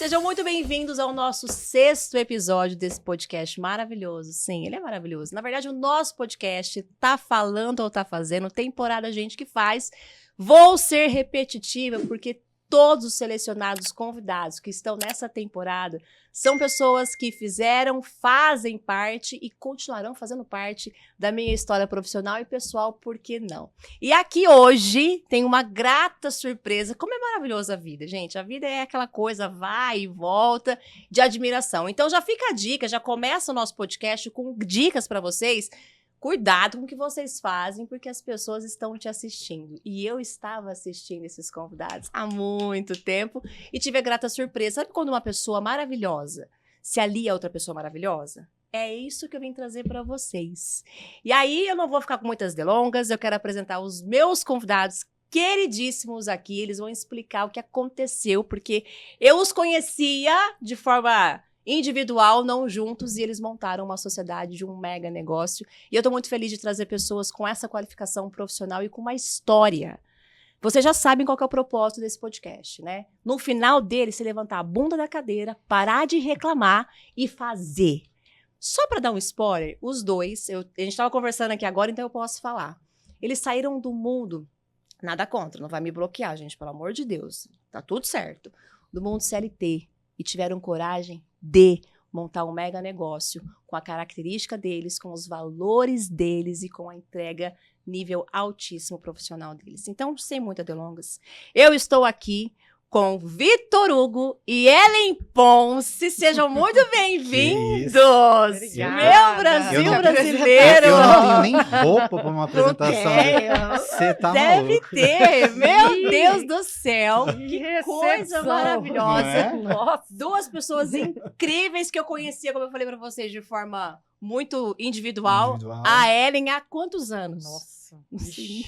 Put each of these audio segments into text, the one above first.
Sejam muito bem-vindos ao nosso 6º episódio desse podcast maravilhoso. Sim, ele é maravilhoso. Na verdade, o nosso podcast Tá Falando ou Tá Fazendo, temporada Gente que Faz. Vou ser repetitiva porque todos os selecionados convidados que estão nessa temporada são pessoas que fizeram, fazem parte e continuarão fazendo parte da minha história profissional e pessoal, por que não? E aqui hoje tem uma grata surpresa. Como é maravilhosa a vida, gente. A vida é aquela coisa, vai e volta, de admiração. Então já fica a dica, já começa o nosso podcast com dicas para vocês. Cuidado com o que vocês fazem, porque as pessoas estão te assistindo. E eu estava assistindo esses convidados há muito tempo e tive a grata surpresa. Sabe quando uma pessoa maravilhosa se alia a outra pessoa maravilhosa? É isso que eu vim trazer para vocês. E aí eu não vou ficar com muitas delongas, eu quero apresentar os meus convidados queridíssimos aqui. Eles vão explicar o que aconteceu, porque eu os conhecia de forma individual, não juntos, e eles montaram uma sociedade de um mega negócio. E eu tô muito feliz de trazer pessoas com essa qualificação profissional e com uma história. Vocês já sabem qual que é o propósito desse podcast, né? No final dele, se levantar a bunda da cadeira, parar de reclamar e fazer. Só para dar um spoiler, os dois, a gente tava conversando aqui agora, então eu posso falar. Eles saíram do mundo, nada contra, não vai me bloquear, gente, pelo amor de Deus. Tá tudo certo. Do mundo CLT. E tiveram coragem de montar um mega negócio com a característica deles, com os valores deles e com a entrega nível altíssimo profissional deles. Então, sem muitas delongas, eu estou aqui com Vitor Hugo e Ellen Ponce. Sejam muito bem-vindos! Meu Brasil brasileiro! Eu não tenho nem roupa para uma apresentação. Você tá Deve maluco. ter! Meu Deus do céu! Que coisa recepção. maravilhosa! Não é? Nossa. Duas pessoas incríveis que eu conhecia, como eu falei pra vocês, de forma muito individual. Individual. A Ellen, há quantos anos? Nossa. Não sei.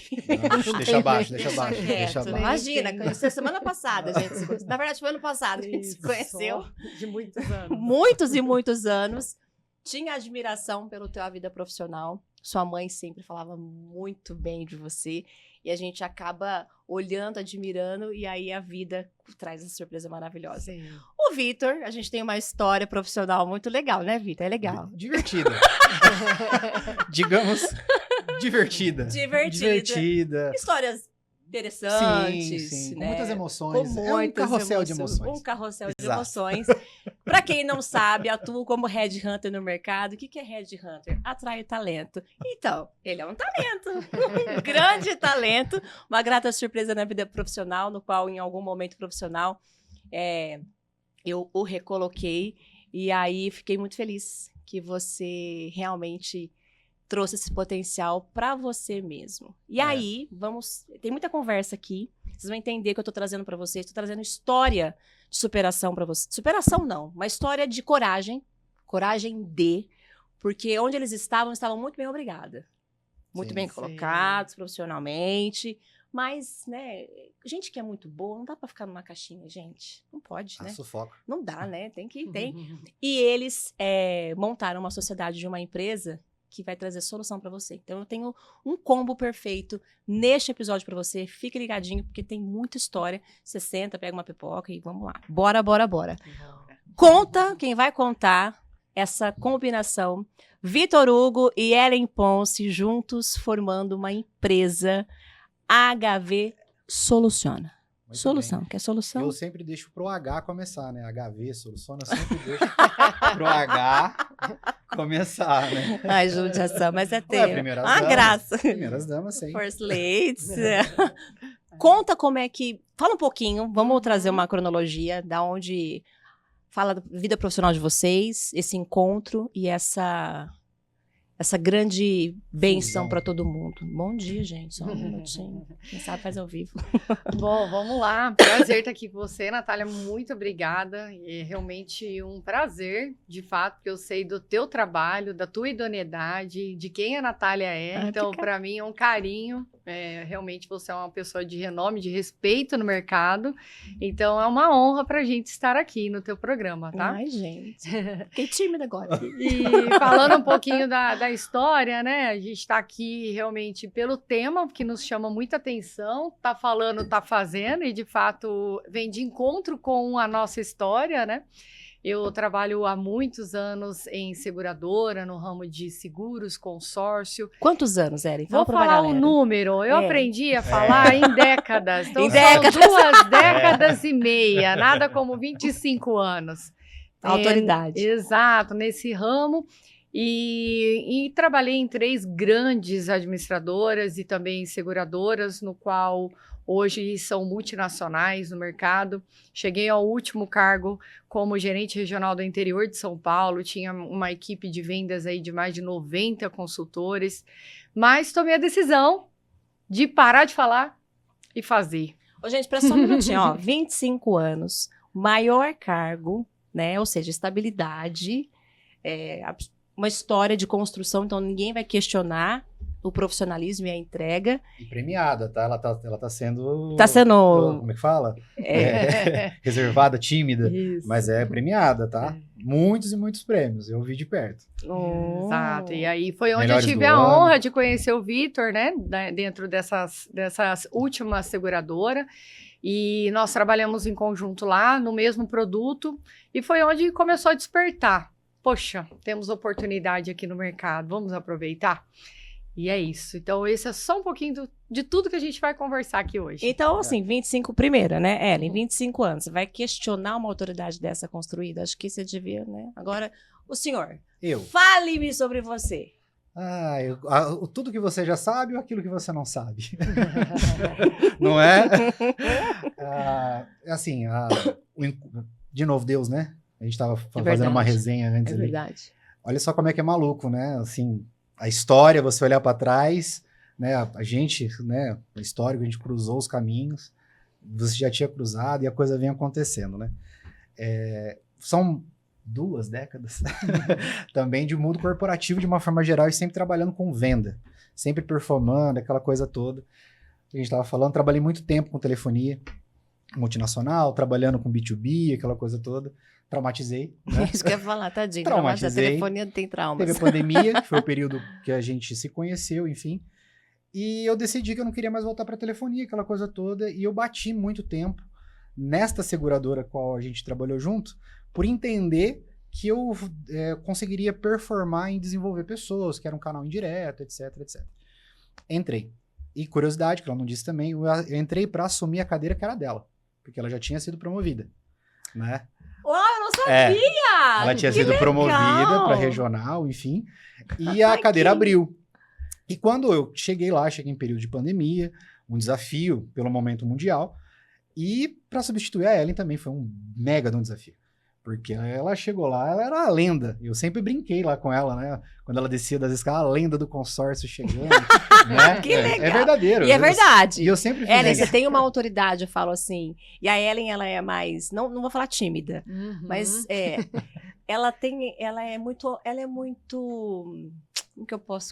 Deixa abaixo, deixa abaixo. Quieto, Deixa né? abaixo. Imagina, conheceu semana passada, a gente se conheceu. Na verdade, foi ano passado, a gente se conheceu. De muitos anos. Muitos e muitos anos. Tinha admiração pela tua vida profissional. Sua mãe sempre falava muito bem de você. E a gente acaba olhando, admirando, e aí a vida traz essa surpresa maravilhosa. Sim. O Vitor, a gente tem uma história profissional muito legal, né, Vitor? É legal. Divertida. Digamos, divertida. Divertida. Histórias interessantes, Sim, com né? muitas emoções. Com É um muitas carrossel de emoções. Um carrossel de Exato. emoções. Pra quem não sabe, atuo como headhunter no mercado. O que é headhunter? Atrai talento. Então, ele é um talento. Um grande talento. Uma grata surpresa na vida profissional, no qual, em algum momento profissional, eu o recoloquei. E aí, fiquei muito feliz que você realmente trouxe esse potencial para você mesmo. E aí, tem muita conversa aqui. Vocês vão entender que eu tô trazendo para vocês. Tô trazendo história de superação para vocês. Superação não, uma história de coragem. Coragem porque onde eles estavam muito bem, obrigada. Muito Sim, bem sim. colocados profissionalmente. Mas, né, gente que é muito boa, não dá para ficar numa caixinha, gente. Não pode, né? Sufoco. Não dá, né? Tem. E eles montaram uma sociedade de uma empresa que vai trazer solução para você. Então, eu tenho um combo perfeito neste episódio para você. Fique ligadinho, porque tem muita história. Você senta, pega uma pipoca e vamos lá. Bora. Conta, quem vai contar essa combinação, Vitor Hugo e Ellen Ponce, juntos formando uma empresa HV Soluciona. Muito Solução, bem. quer solução? Eu sempre deixo pro H começar, né? HV, soluciona, eu sempre deixo pro H começar, né? Ai, judiação, mas é ter. primeiras Ah, damas. graça. Primeiras damas, sim. First ladies. Conta como é que... Fala um pouquinho, vamos trazer uma cronologia da onde fala da vida profissional de vocês, esse encontro e essa grande bênção Fusão. para todo mundo. Bom dia, gente. Só um minutinho. Quem sabe faz ao vivo. Bom, vamos lá. Prazer estar aqui com você, Natália. Muito obrigada. É realmente um prazer, de fato, porque eu sei do teu trabalho, da tua idoneidade, de quem a Natália é. Ah, Então, fica- para mim, é um carinho Realmente você é uma pessoa de renome, de respeito no mercado. Então é uma honra para a gente estar aqui no teu programa, tá? Ai, gente. Fiquei tímida agora. E falando um pouquinho da história, né? A gente está aqui realmente pelo tema que nos chama muita atenção. Tá falando, tá fazendo, e de fato vem de encontro com a nossa história, né? Eu trabalho há muitos anos em seguradora, no ramo de seguros, consórcio. Quantos anos, Ellen? Vou falar um número. Eu aprendi a falar em décadas. Então, Em são décadas. 2 décadas e meia. Nada como 25 anos. Autoridade. Exato, nesse ramo. E trabalhei em 3 grandes administradoras e também seguradoras, no qual hoje são multinacionais no mercado. Cheguei ao último cargo como gerente regional do interior de São Paulo, tinha uma equipe de vendas aí de mais de 90 consultores, mas tomei a decisão de parar de falar e fazer. Ô, gente, presta só um minutinho, ó. 25 anos, maior cargo, né? Ou seja, estabilidade, uma história de construção, então ninguém vai questionar o profissionalismo e a entrega. E premiada, tá? Ela tá sendo... Tá sendo... Como é que fala? Reservada, tímida, Isso. mas é premiada, tá? Muitos e muitos prêmios, eu vi de perto. Exato, e aí foi onde Melhores eu tive do a ano. honra de conhecer o Vitor, né, dentro dessas últimas seguradoras, e nós trabalhamos em conjunto lá, no mesmo produto, e foi onde começou a despertar. Poxa, temos oportunidade aqui no mercado, vamos aproveitar? E é isso. Então, esse é só um pouquinho de tudo que a gente vai conversar aqui hoje. Então, assim, 25, primeira, né, Ellen? 25 anos. Você vai questionar uma autoridade dessa construída? Acho que você devia, né? Agora, o senhor, fale-me sobre você. Tudo que você já sabe ou aquilo que você não sabe? Não é? Assim, de novo, Deus, né? A gente estava fazendo uma resenha antes. É verdade. Olha só como é que é maluco, né? Assim, a história, você olhar para trás, né? A gente, né? A história, a gente cruzou os caminhos, você já tinha cruzado e a coisa vem acontecendo, né? São 2 décadas também de mundo corporativo de uma forma geral e sempre trabalhando com venda, sempre performando, aquela coisa toda. A gente estava falando, trabalhei muito tempo com telefonia multinacional, trabalhando com B2B, aquela coisa toda. Traumatizei, né? Isso que eu ia falar, tadinho. Traumatizei. A telefonia não tem traumas. Teve a pandemia, que foi o período que a gente se conheceu, enfim. E eu decidi que eu não queria mais voltar para telefonia, aquela coisa toda. E eu bati muito tempo nesta seguradora qual a gente trabalhou junto, por entender que eu conseguiria performar em desenvolver pessoas, que era um canal indireto, etc, etc. Entrei. E curiosidade, que ela não disse também, eu entrei para assumir a cadeira que era dela, porque ela já tinha sido promovida, né? Uau, eu não sabia! Ela tinha Que sido legal! promovida para regional, enfim, e a cadeira abriu. E quando eu cheguei em período de pandemia, um desafio pelo momento mundial, e para substituir a Ellen também foi um mega de um desafio. Porque ela chegou lá, ela era a lenda. Eu sempre brinquei lá com ela, né? Quando ela descia das escadas, a lenda do consórcio chegando. Né? Que legal. É verdadeiro. E é verdade. E eu sempre fiz Ellen, isso. você tem uma autoridade, eu falo assim. E a Ellen, ela é mais, não vou falar tímida, mas ela é muito,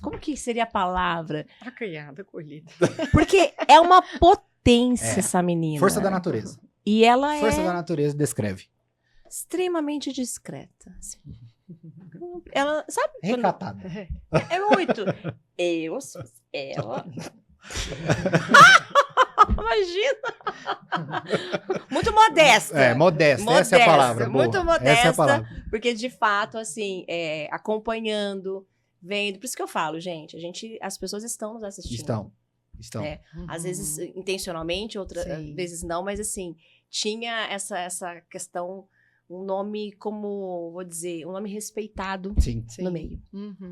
como que seria a palavra? Acanhada, colhida. Porque é uma potência essa menina. Força da natureza. E ela Força da natureza descreve. extremamente discreta. Assim. Ela, sabe? Recatada. É muito. Ela. Imagina! Muito modesta. Modesta, essa é a palavra. Muito boa. modesta. Essa é a palavra. Porque, de fato, assim, acompanhando, vendo. Por isso que eu falo, gente, as pessoas estão nos assistindo. Estão. Às vezes intencionalmente, outras vezes não, mas assim, tinha essa questão, um nome como, vou dizer, um nome respeitado no meio.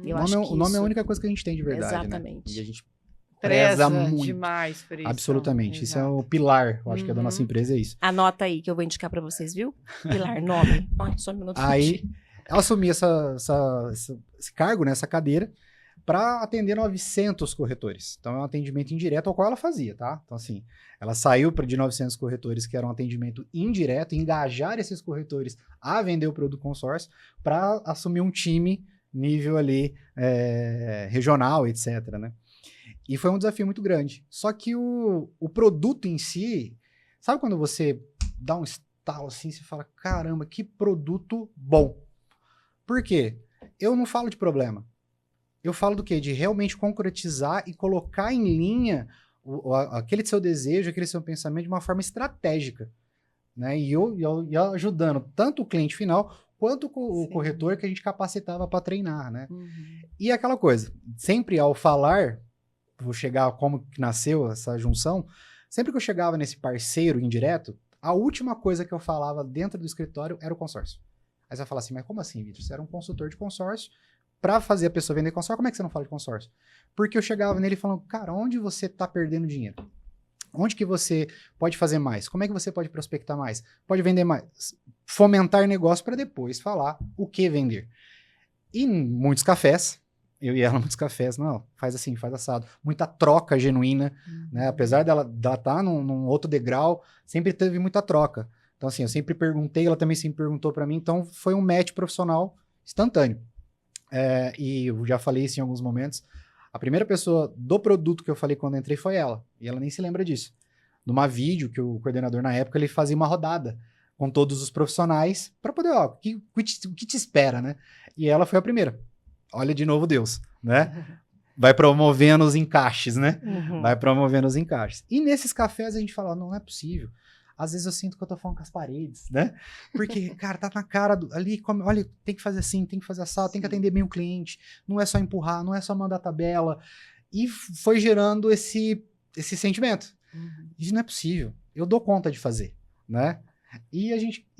Eu acho que o nome é a isso- única coisa que a gente tem de verdade, Exatamente. né? E a gente Preza muito. demais por isso. Absolutamente. Isso é Exato. o pilar, eu acho que é da nossa empresa, é isso. Anota aí que eu vou indicar pra vocês, viu? Pilar, nome. Ai, só um minuto. Aí, ela assumiu esse cargo, né, essa cadeira, para atender 900 corretores. Então, é um atendimento indireto ao qual ela fazia, tá? Então, assim, ela saiu de 900 corretores, que era um atendimento indireto, engajar esses corretores a vender o produto consórcio, para assumir um time nível ali regional, etc, né? E foi um desafio muito grande. Só que o produto em si, sabe quando você dá um estalo assim, você fala, caramba, que produto bom. Por quê? Eu não falo de problema. Eu falo do quê? De realmente concretizar e colocar em linha aquele seu desejo, aquele seu pensamento de uma forma estratégica. Né? E eu ajudando tanto o cliente final quanto o corretor que a gente capacitava para treinar. Né? E aquela coisa, sempre ao falar, vou chegar como que nasceu essa junção, sempre que eu chegava nesse parceiro indireto, a última coisa que eu falava dentro do escritório era o consórcio. Aí você vai falar assim, mas como assim, Vitor? Você era um consultor de consórcio, para fazer a pessoa vender consórcio, como é que você não fala de consórcio? Porque eu chegava nele falando, cara, onde você está perdendo dinheiro? Onde que você pode fazer mais? Como é que você pode prospectar mais? Pode vender mais? Fomentar negócio para depois falar o que vender. E em muitos cafés, eu e ela, muitos cafés, não, faz assim, faz assado. Muita troca genuína, né? Apesar dela estar num outro degrau, sempre teve muita troca. Então, assim, eu sempre perguntei, ela também sempre perguntou para mim, então foi um match profissional instantâneo. E eu já falei isso em alguns momentos, a primeira pessoa do produto que eu falei quando eu entrei foi ela, e ela nem se lembra disso. Numa vídeo que o coordenador na época, ele fazia uma rodada com todos os profissionais para poder, ó, o que te espera, né? E ela foi a primeira. Olha de novo Deus, né? Vai promovendo os encaixes, né? Vai promovendo os encaixes. E nesses cafés a gente fala, não é possível. Às vezes eu sinto que eu tô falando com as paredes, né? Porque, cara, tá na cara ali, olha, tem que fazer assim, tem que fazer assado, tem que atender bem o cliente, não é só empurrar, não é só mandar tabela. E foi gerando esse sentimento. Isso não é possível, eu dou conta de fazer, né? E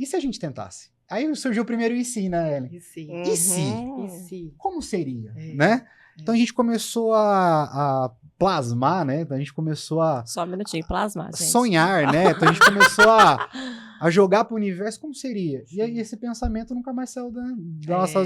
se a gente tentasse? Aí surgiu o primeiro e se, né, Ellen? E se? E se? E se? Como seria, né? Então a gente começou a plasmar, né? Então a gente começou a... Só um minutinho, plasmar, gente. Sonhar, né? Então a gente começou a jogar pro universo como seria. E aí esse pensamento nunca mais saiu da nossa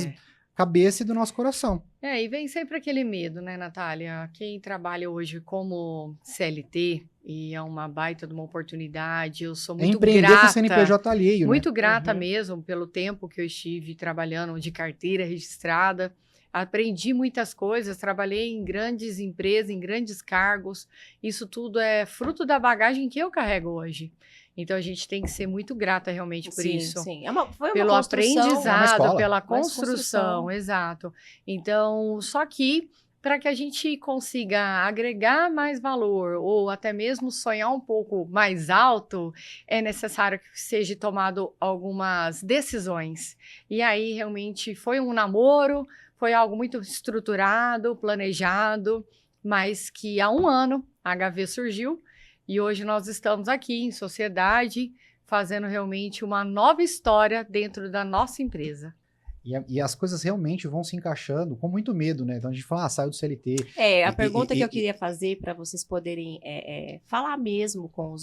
cabeça e do nosso coração. E vem sempre aquele medo, né, Natália? Quem trabalha hoje como CLT, e é uma baita de uma oportunidade, eu sou muito empreender grata. com CNPJ alheio, muito né? grata mesmo pelo tempo que eu estive trabalhando de carteira registrada. Aprendi muitas coisas, trabalhei em grandes empresas, em grandes cargos. Isso tudo é fruto da bagagem que eu carrego hoje. Então, a gente tem que ser muito grata realmente por isso. Sim, foi uma pelo aprendizado, pela construção, exato. Então, só que para que a gente consiga agregar mais valor ou até mesmo sonhar um pouco mais alto, é necessário que seja tomado algumas decisões. E aí, realmente, foi um namoro, foi algo muito estruturado, planejado, mas que há um ano a HV surgiu e hoje nós estamos aqui em sociedade fazendo realmente uma nova história dentro da nossa empresa. E as coisas realmente vão se encaixando com muito medo, né? Então a gente fala, saiu do CLT. A pergunta que eu queria fazer para vocês poderem falar mesmo com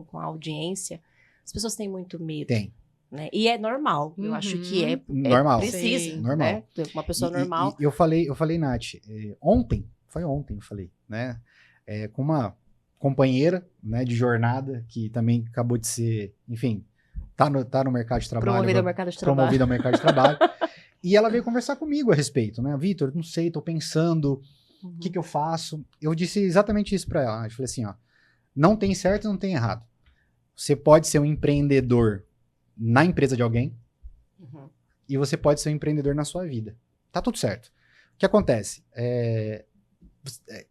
com a audiência, as pessoas têm muito medo. Tem. Né? E é normal, eu acho que normal. Precisa, sim, normal. Né? Uma pessoa normal. Eu falei, Nath, ontem eu falei, né? Com uma companheira, né, de jornada, que também acabou de ser, enfim, tá no mercado de trabalho. Promovida ao mercado de trabalho. E ela veio conversar comigo a respeito, né? Vitor, não sei, tô pensando, o que eu faço? Eu disse exatamente isso para ela. Eu falei assim, ó, não tem certo e não tem errado. Você pode ser um empreendedor na empresa de alguém e você pode ser um empreendedor na sua vida. Tá tudo certo. O que acontece?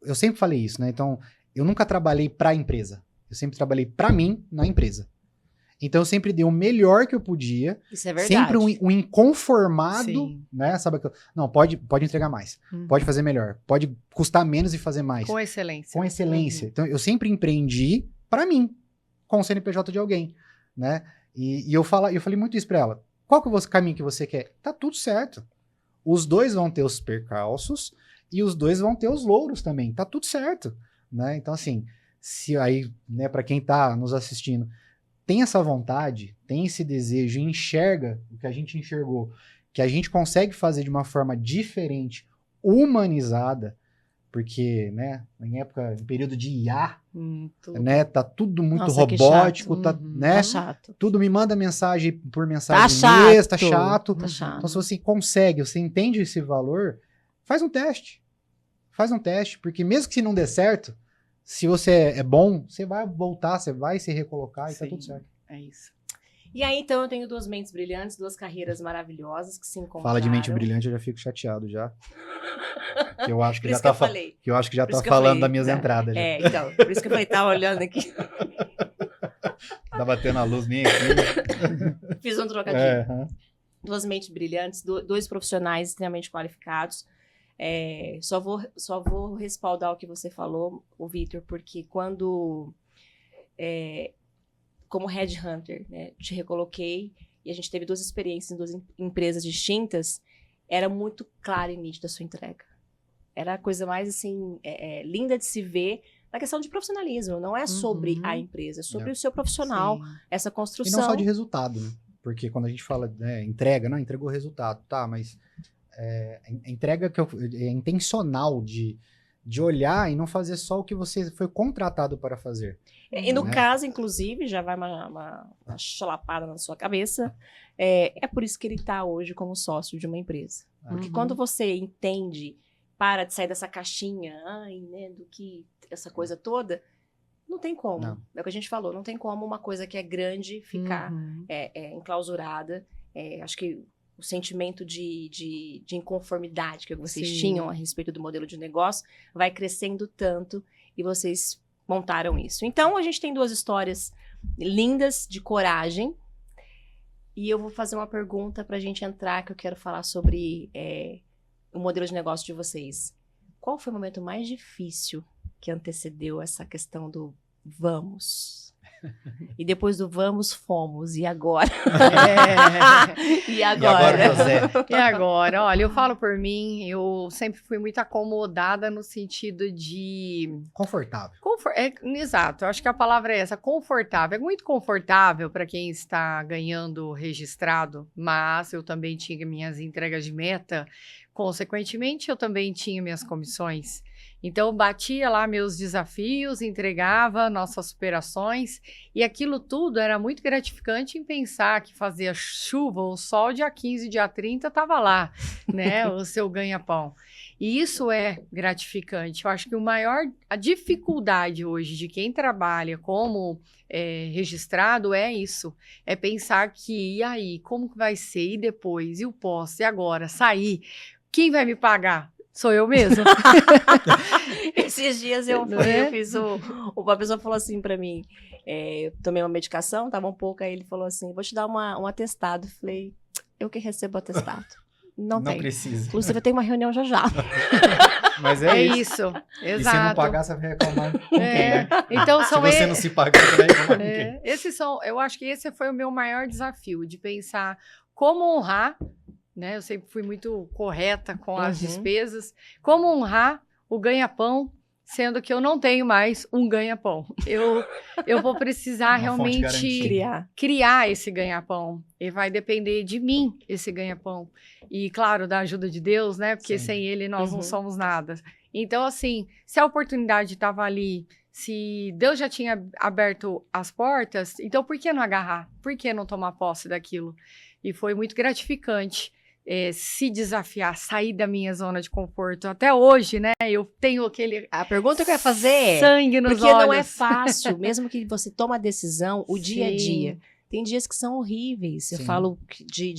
Eu sempre falei isso, né? Então, eu nunca trabalhei para a empresa. Eu sempre trabalhei para mim na empresa. Então, eu sempre dei o melhor que eu podia. Isso é verdade. Sempre um inconformado, Sim. né? Sabe aquilo? Não, pode entregar mais. Pode fazer melhor. Pode custar menos e fazer mais. Com excelência. Com excelência. Então, eu sempre empreendi para mim, com o CNPJ de alguém, né? E eu falei muito isso para ela. Qual que é o caminho que você quer? Tá tudo certo. Os dois vão ter os percalços e os dois vão ter os louros também. Tá tudo certo, né? Então, assim, se aí, né, para quem tá nos assistindo, tem essa vontade, tem esse desejo, enxerga o que a gente enxergou, que a gente consegue fazer de uma forma diferente, humanizada, porque, né, em período de IA, né, tá tudo muito robótico, tá, né? Tá chato. Tudo me manda mensagem por mensagem tá chato. Tá chato. Então, se você consegue, você entende esse valor, faz um teste. faz um teste, porque mesmo que se não der certo, se você é bom, você vai voltar, você vai se recolocar e tá Sim. tudo certo. É isso. E aí, então, eu tenho duas mentes brilhantes, duas carreiras maravilhosas que se encontraram. Fala de mente brilhante, eu já fico chateado já. Que eu acho que Por já isso que tá eu falei. que eu acho que já Por isso tá que eu falando falei, das minhas tá. entradas. Já. Então, por isso que eu falei, tá olhando aqui. Tá batendo a luz minha aqui. Fiz um trocadilho. É, Duas mentes brilhantes, dois profissionais extremamente qualificados. Só vou respaldar o que você falou, o Vitor, porque quando, como headhunter, né, te recoloquei e a gente teve duas experiências em duas empresas distintas, era muito clara e nítida a sua entrega. Era a coisa mais, assim, linda de se ver na questão de profissionalismo. Não é sobre a empresa, é sobre o seu profissional, Sim. essa e construção. não só de resultado, né? Porque quando a gente fala, entrega, não, entregou resultado, tá, mas a entrega é intencional de olhar e não fazer só o que você foi contratado para fazer. E no né? caso, inclusive, já vai uma chalapada na sua cabeça, é por isso que ele está hoje como sócio de uma empresa. Porque quando você entende, para de sair dessa caixinha, né, do que essa coisa toda, não tem como. Não. É o que a gente falou, não tem como uma coisa que é grande ficar enclausurada. Acho que o sentimento de inconformidade que vocês Sim. tinham a respeito do modelo de negócio vai crescendo tanto e vocês montaram isso. Então, a gente tem duas histórias lindas de coragem e eu vou fazer uma pergunta para a gente entrar, que eu quero falar sobre o modelo de negócio de vocês. Qual foi o momento mais difícil que antecedeu essa questão do vamos? E depois do vamos, fomos. E agora? E agora? José? E agora? Olha, eu falo por mim, eu sempre fui muito acomodada no sentido de... Confortável. Exato, eu acho que a palavra é essa, confortável. É muito confortável para quem está ganhando registrado, mas eu também tinha minhas entregas de meta, consequentemente eu também tinha minhas comissões. Então, eu batia lá meus desafios, entregava nossas superações, e aquilo tudo era muito gratificante em pensar que fazia chuva ou sol, dia 15, dia 30, estava lá, né, o seu ganha-pão. E isso é gratificante. Eu acho que a dificuldade hoje de quem trabalha como registrado é isso. É pensar que, e aí, como que vai ser? E depois? E o pós? E agora? Sair? Quem vai me pagar? Sou eu mesma. Esses dias eu fiz uma pessoa falou assim pra mim, eu tomei uma medicação, tava um pouco, aí ele falou assim, vou te dar um atestado. Falei, eu que recebo atestado. Não tem. Precisa. Inclusive, eu tenho uma reunião já. Mas É isso. isso, E exato. se não pagar, você vai reclamar com quem, né? Então, Se são você não se pagar, você vai reclamar com quem? eu acho que esse foi o meu maior desafio, de pensar como honrar, né? Eu sempre fui muito correta com as despesas, como honrar o ganha-pão, sendo que eu não tenho mais um ganha-pão. Eu vou precisar realmente criar esse ganha-pão. E vai depender de mim esse ganha-pão. E, claro, da ajuda de Deus, né? Porque Sim. sem Ele nós não somos nada. Então, assim, se a oportunidade estava ali, se Deus já tinha aberto as portas, então por que não agarrar? Por que não tomar posse daquilo? E foi muito gratificante. Se desafiar, sair da minha zona de conforto. Até hoje, né? Eu tenho aquele... A pergunta que eu ia fazer é... sangue nos porque olhos. não é fácil, mesmo que você toma a decisão, o dia a Sim. dia. Tem dias que são horríveis. Eu Sim. falo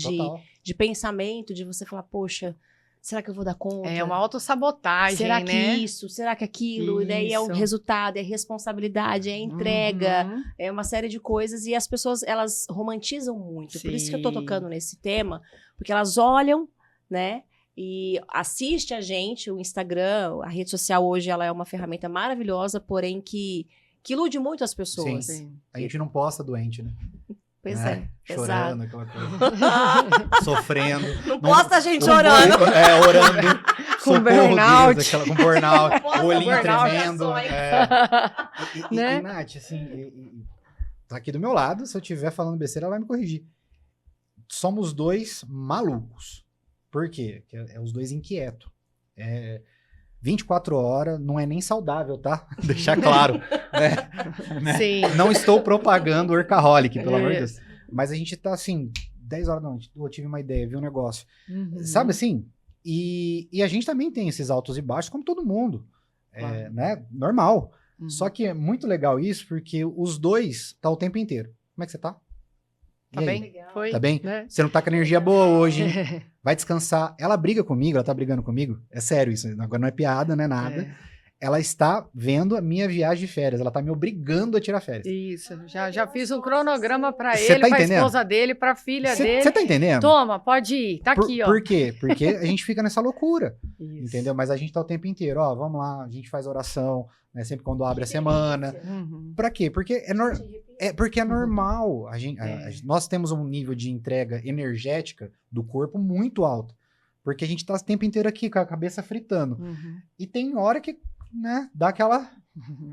Total. de pensamento, de você falar, poxa, será que eu vou dar conta? É uma autossabotagem, Será que né? isso? Será que aquilo? E daí é o Isso. resultado, é a responsabilidade, é a entrega, Uhum. é uma série de coisas. E as pessoas, elas romantizam muito. Por isso que eu tô Sim. tocando nesse tema, porque elas olham, né? E assiste a gente, o Instagram, a rede social hoje, ela é uma ferramenta maravilhosa, porém que ilude muito as pessoas. Sim. A gente não posta doente, né? Pois é, Chorando, exato. aquela coisa. Sofrendo. Não posta a gente orando. Orando. Com socorro, burnout. Deus, com burnout. Posta O olhinho burnout, tremendo. ações. Né? E, Nath, assim, tá aqui do meu lado, se eu estiver falando besteira, ela vai me corrigir. Somos dois malucos. Por quê? Que é os dois inquietos. 24 horas não é nem saudável, tá? Deixar claro. Né? Sim. Não estou propagando workaholic, pelo amor de Deus. Mas a gente tá assim, 10 horas da noite. Eu tive uma ideia, vi um negócio. Uhum. Sabe assim? E a gente também tem esses altos e baixos, como todo mundo. Claro. Né? Normal. Uhum. Só que é muito legal isso, porque os dois tá o tempo inteiro. Como é que você tá? Tá E aí? bem? Foi? Tá bem? Né? Você não tá com energia boa hoje, hein? Vai descansar. Ela briga comigo, ela tá brigando comigo. É sério isso. Agora não é piada, não é nada. É. Ela está vendo a minha viagem de férias. Ela tá me obrigando a tirar férias. Isso, já fiz um cronograma pra Cê ele, tá pra entendendo? esposa dele, pra filha dele. Você tá entendendo? Toma, pode ir, tá aqui, ó. Por quê? Porque a gente fica nessa loucura, Isso. entendeu? Mas a gente tá o tempo inteiro, ó, vamos lá, a gente faz oração, né, sempre quando abre a semana. Uhum. Pra quê? Porque porque é normal. Nós temos um nível de entrega energética do corpo muito alto. Porque a gente tá o tempo inteiro aqui com a cabeça fritando. Uhum. E tem hora que, né, dá aquela...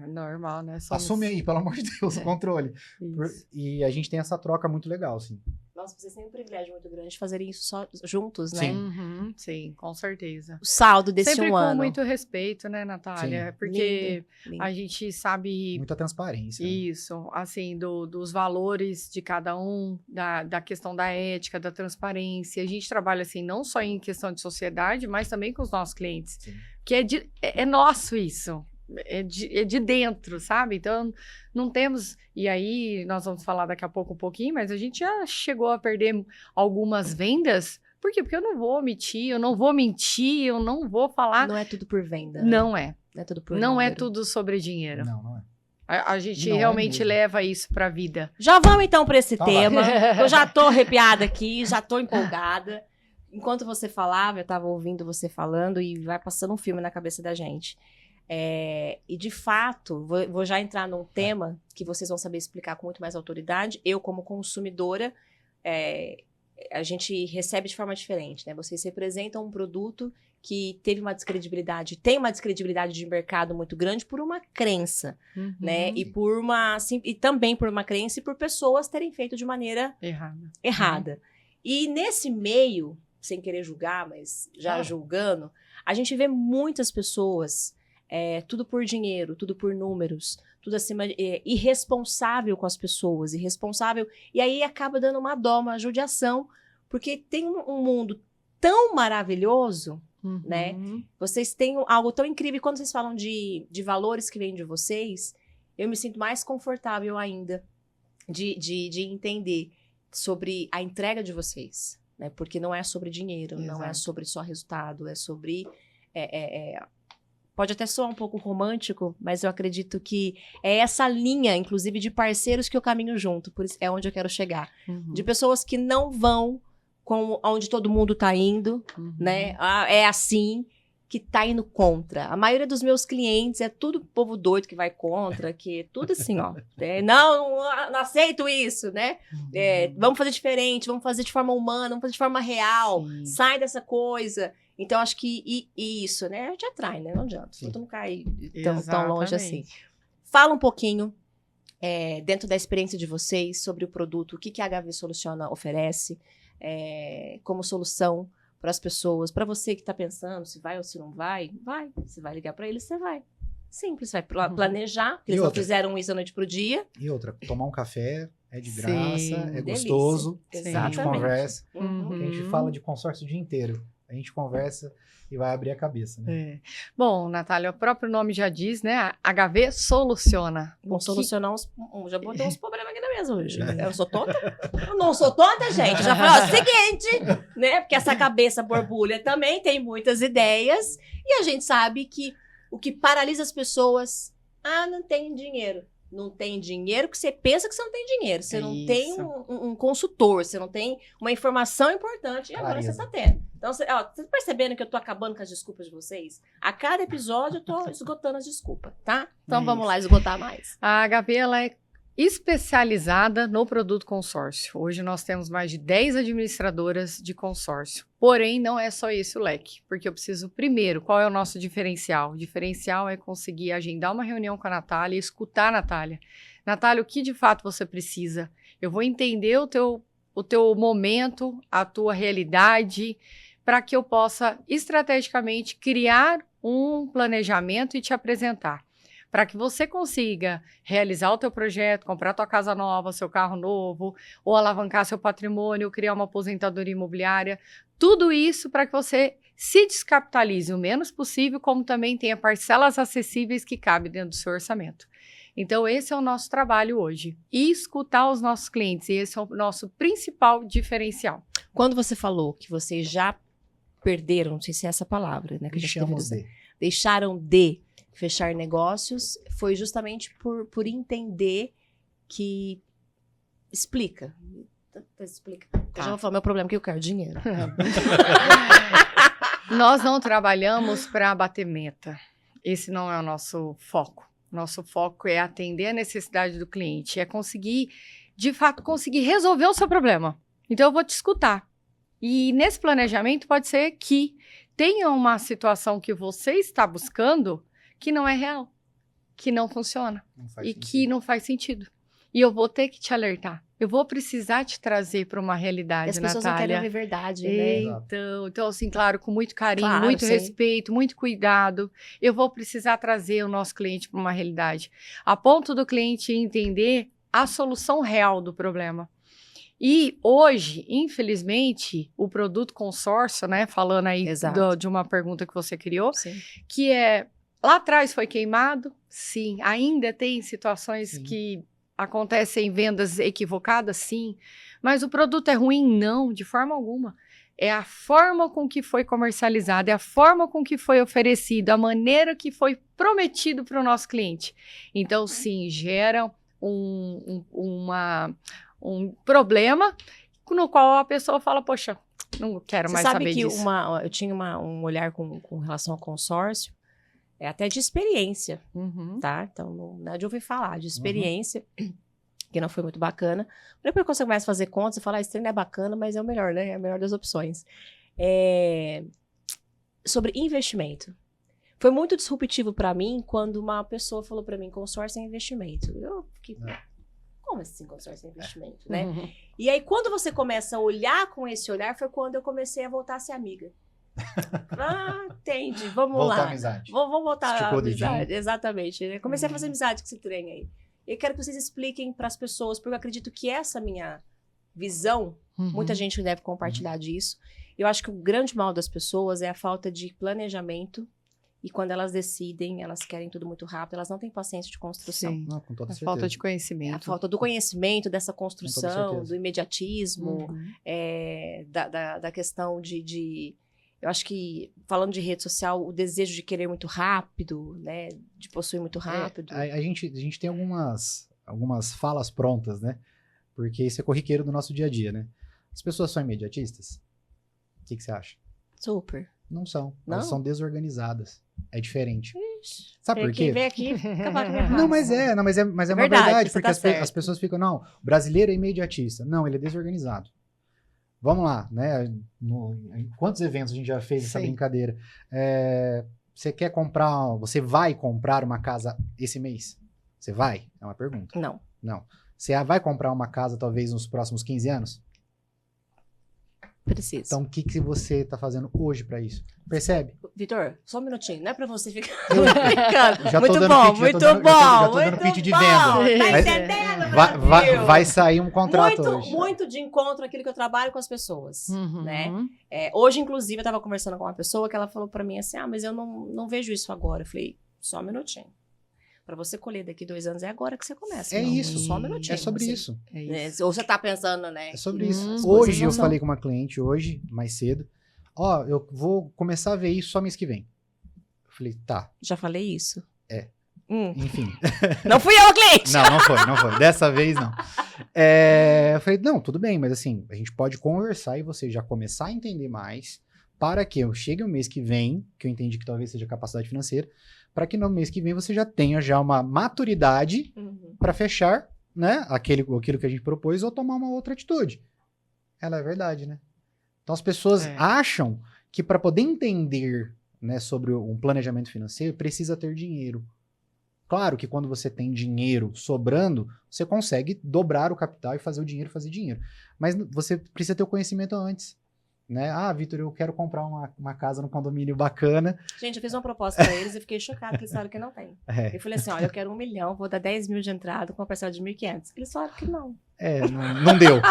É normal, né? Assume aí, pelo amor de Deus, o controle. Isso. E a gente tem essa troca muito legal, assim. Nossa, vocês têm um privilégio muito grande de fazerem isso só juntos, né? Sim. Uhum, sim, com certeza. O saldo desse Sempre um com ano. muito respeito, né, Natália? Sim. Porque Lindo. a gente sabe Muita transparência. Né? isso, assim, dos valores de cada um, da questão da ética, da transparência. A gente trabalha, assim, não só em questão de sociedade, mas também com os nossos clientes. Sim. Que é nosso isso. É de dentro, sabe? Então, não temos... E aí, nós vamos falar daqui a pouco um pouquinho, mas a gente já chegou a perder algumas vendas. Por quê? Porque eu não vou omitir, eu não vou mentir, eu não vou falar... Não é tudo por venda. né? Não é. Não é tudo por Não é número. tudo sobre dinheiro. Não é. A gente Não é realmente mesmo. leva isso pra vida. Já vamos então para esse Tá tema. lá. Eu já tô arrepiada aqui, já tô empolgada. Enquanto você falava, eu tava ouvindo você falando e vai passando um filme na cabeça da gente. E de fato, vou já entrar num tema que vocês vão saber explicar com muito mais autoridade. Eu, como consumidora, a gente recebe de forma diferente, né? Vocês representam um produto que teve uma descredibilidade, tem uma descredibilidade de mercado muito grande por uma crença, né? E também por uma crença e por pessoas terem feito de maneira Errado. errada. E nesse meio, sem querer julgar, mas já julgando, a gente vê muitas pessoas, tudo por dinheiro, tudo por números, tudo acima, irresponsável com as pessoas, irresponsável, e aí acaba dando uma dó, uma judiação, porque tem um mundo tão maravilhoso, né? Vocês têm algo tão incrível, e quando vocês falam de valores que vêm de vocês, eu me sinto mais confortável ainda de entender sobre a entrega de vocês, né? Porque não é sobre dinheiro, não é Exato. sobre só resultado, é sobre... Pode até soar um pouco romântico, mas eu acredito que é essa linha, inclusive, de parceiros que eu caminho junto, por isso é onde eu quero chegar. Uhum. De pessoas que não vão com onde todo mundo tá indo, Uhum. né? É assim, que tá indo contra. A maioria dos meus clientes é tudo povo doido que vai contra, que é tudo assim, ó. Não aceito isso, né? Vamos fazer diferente, vamos fazer de forma humana, vamos fazer de forma real. Sim. Sai dessa coisa. Então, acho que isso, né? Te atrai, né? Não adianta. Sim. Tu não cai tão longe assim. Exatamente. Fala um pouquinho, dentro da experiência de vocês, sobre o produto, o que a HV Soluciona oferece como solução para as pessoas. Para você que está pensando se vai ou se não vai, vai. Se vai ligar para eles, você vai. Simples, vai planejar, porque E eles não outra? fizeram isso da noite pro dia. E outra, tomar um café é de Sim, graça, é delícia. gostoso. Sim. A gente conversa, Uhum. que a gente fala de consórcio o dia inteiro. A gente conversa e vai abrir a cabeça, né? É. Bom, Natália, o próprio nome já diz, né? A HV soluciona. Vamos solucionar uns... Já botei uns problemas aqui na mesa hoje. Eu sou tonta? Eu não sou tonta, gente. Eu já falei, ó, seguinte, né? Porque essa cabeça borbulha também tem muitas ideias. E a gente sabe que o que paralisa as pessoas... não tem dinheiro. Não tem dinheiro porque você pensa que você não tem dinheiro. Você não tem um consultor, você não tem uma informação importante. E agora você está tendo. Então, você tá percebendo que eu tô acabando com as desculpas de vocês? A cada episódio eu tô esgotando as desculpas, tá? Então vamos lá esgotar mais. A HV, ela é especializada no produto consórcio. Hoje nós temos mais de 10 administradoras de consórcio. Porém, não é só esse o leque, porque eu preciso, primeiro, qual é o nosso diferencial? O diferencial é conseguir agendar uma reunião com a Natália e escutar a Natália. Natália, o que de fato você precisa? Eu vou entender o teu momento, a tua realidade, para que eu possa estrategicamente criar um planejamento e te apresentar. Para que você consiga realizar o teu projeto, comprar tua casa nova, seu carro novo, ou alavancar seu patrimônio, criar uma aposentadoria imobiliária. Tudo isso para que você se descapitalize o menos possível, como também tenha parcelas acessíveis que cabem dentro do seu orçamento. Então, esse é o nosso trabalho hoje. E escutar os nossos clientes. E esse é o nosso principal diferencial. Quando você falou que vocês já perderam, não sei se é essa palavra, né? Que a gente Chamamos deveria- de. deixaram de fechar negócios, foi justamente por entender que... Explica. Explica. Eu já vou falar meu problema, que eu quero dinheiro. Nós não trabalhamos para bater meta. Esse não é o nosso foco. Nosso foco é atender a necessidade do cliente, é conseguir, de fato, conseguir resolver o seu problema. Então, eu vou te escutar. E nesse planejamento pode ser que tenha uma situação que você está buscando que não é real, que não funciona Não faz e sentido. que não faz sentido. E eu vou ter que te alertar. Eu vou precisar te trazer para uma E realidade, as pessoas não querem Natália. ouvir verdade, né? Então, assim, claro, com muito carinho, Claro, muito sim. respeito, muito cuidado, eu vou precisar trazer o nosso cliente para uma realidade, a ponto do cliente entender a solução real do problema. E hoje, infelizmente, o produto consórcio, né, falando aí Exato. de uma pergunta que você criou, Sim. que é, lá atrás foi queimado, sim, ainda tem situações Sim. que acontecem vendas equivocadas, sim, mas o produto é ruim? Não, de forma alguma. É a forma com que foi comercializado, é a forma com que foi oferecido, a maneira que foi prometido para o nosso cliente. Então, sim, gera um problema no qual a pessoa fala, poxa, não quero Você mais sabe saber que disso. eu tinha um olhar com relação ao consórcio, até de experiência, Uhum. tá? Então, não é de ouvir falar, de experiência, que não foi muito bacana. Depois que você começa a fazer contas, você fala, esse treino é bacana, mas é o melhor, né? É a melhor das opções. Sobre investimento. Foi muito disruptivo para mim quando uma pessoa falou para mim, consórcio é investimento. Eu fiquei, como assim consórcio é investimento, né? Uhum. E aí, quando você começa a olhar com esse olhar, foi quando eu comecei a voltar a ser amiga. Entendi, vamos Voltar à lá. amizade. Vamos voltar à Esticou o dedinho. amizade, exatamente. Eu comecei a fazer amizade com esse trem aí. Eu quero que vocês expliquem para as pessoas, porque eu acredito que essa minha visão, muita gente deve compartilhar disso. Eu acho que o grande mal das pessoas é a falta de planejamento. E quando elas decidem, elas querem tudo muito rápido, elas não têm paciência de construção. Sim. Não, com toda A certeza. falta de A conhecimento. falta do conhecimento, dessa Com toda construção, certeza. do imediatismo, Uhum. da questão de... Eu acho que, falando de rede social, o desejo de querer muito rápido, né? De possuir muito rápido. A gente tem algumas falas prontas, né? Porque isso é corriqueiro do nosso dia a dia, né? As pessoas são imediatistas? O que você acha? Super. Não são. Não? Elas são desorganizadas. É diferente. Ixi, Sabe por quê? Vem aqui acabar com a minha Não, raça. mas é uma verdade, verdade, você porque tá as certo. pessoas ficam, não, o brasileiro é imediatista. Não, ele é desorganizado. Vamos lá, né? Em quantos eventos a gente já fez essa Sim. brincadeira? Você vai comprar uma casa esse mês? Você vai? É uma pergunta. Não. Não. Você vai comprar uma casa talvez nos próximos 15 anos? Preciso. Então, o que você tá fazendo hoje para isso? Percebe? Vitor, só um minutinho. Não é pra você ficar Eu- brincando. Já tô Muito dando bom, pitch, muito já tô bom. dando muito pitch de bom. venda. Tá Vai- entendendo, Vai Brasil? sair um contrato muito, hoje. muito de encontro àquilo que eu trabalho com as pessoas, Uhum. né? Hoje, inclusive, eu tava conversando com uma pessoa que ela falou pra mim assim, mas eu não vejo isso agora. Eu falei, só um minutinho. Pra você colher daqui 2 anos, é agora que você começa. É meu amor. isso. Só um minutinho. É sobre assim. isso. É Né? isso. Ou você tá pensando, né? É sobre Hum, isso. as coisas Hoje não eu são- falei com uma cliente, hoje, mais cedo. Ó, eu vou começar a ver isso só mês que vem. Eu falei, tá, Já falei isso? É. Hum. enfim. Não fui eu, cliente! Não foi. Dessa vez, não. Eu falei, não, tudo bem, mas assim, a gente pode conversar e você já começar a entender mais para que eu chegue o mês que vem, que eu entendi que talvez seja capacidade financeira, para que no mês que vem você já tenha já uma maturidade Uhum. para fechar, né, aquilo que a gente propôs ou tomar uma outra atitude. Ela é verdade, né? Então as pessoas acham que para poder entender, né, sobre um planejamento financeiro, precisa ter dinheiro. Claro que quando você tem dinheiro sobrando, você consegue dobrar o capital e fazer o dinheiro fazer dinheiro. Mas você precisa ter o conhecimento antes. né? Ah, Vitor, eu quero comprar uma casa no condomínio bacana. Gente, eu fiz uma proposta pra eles e fiquei chocada que eles falaram que não tem. É, Eu falei assim, olha, eu quero 1 milhão, vou dar 10 mil de entrada com uma parcela de 1.500. Eles falaram que não. não deu.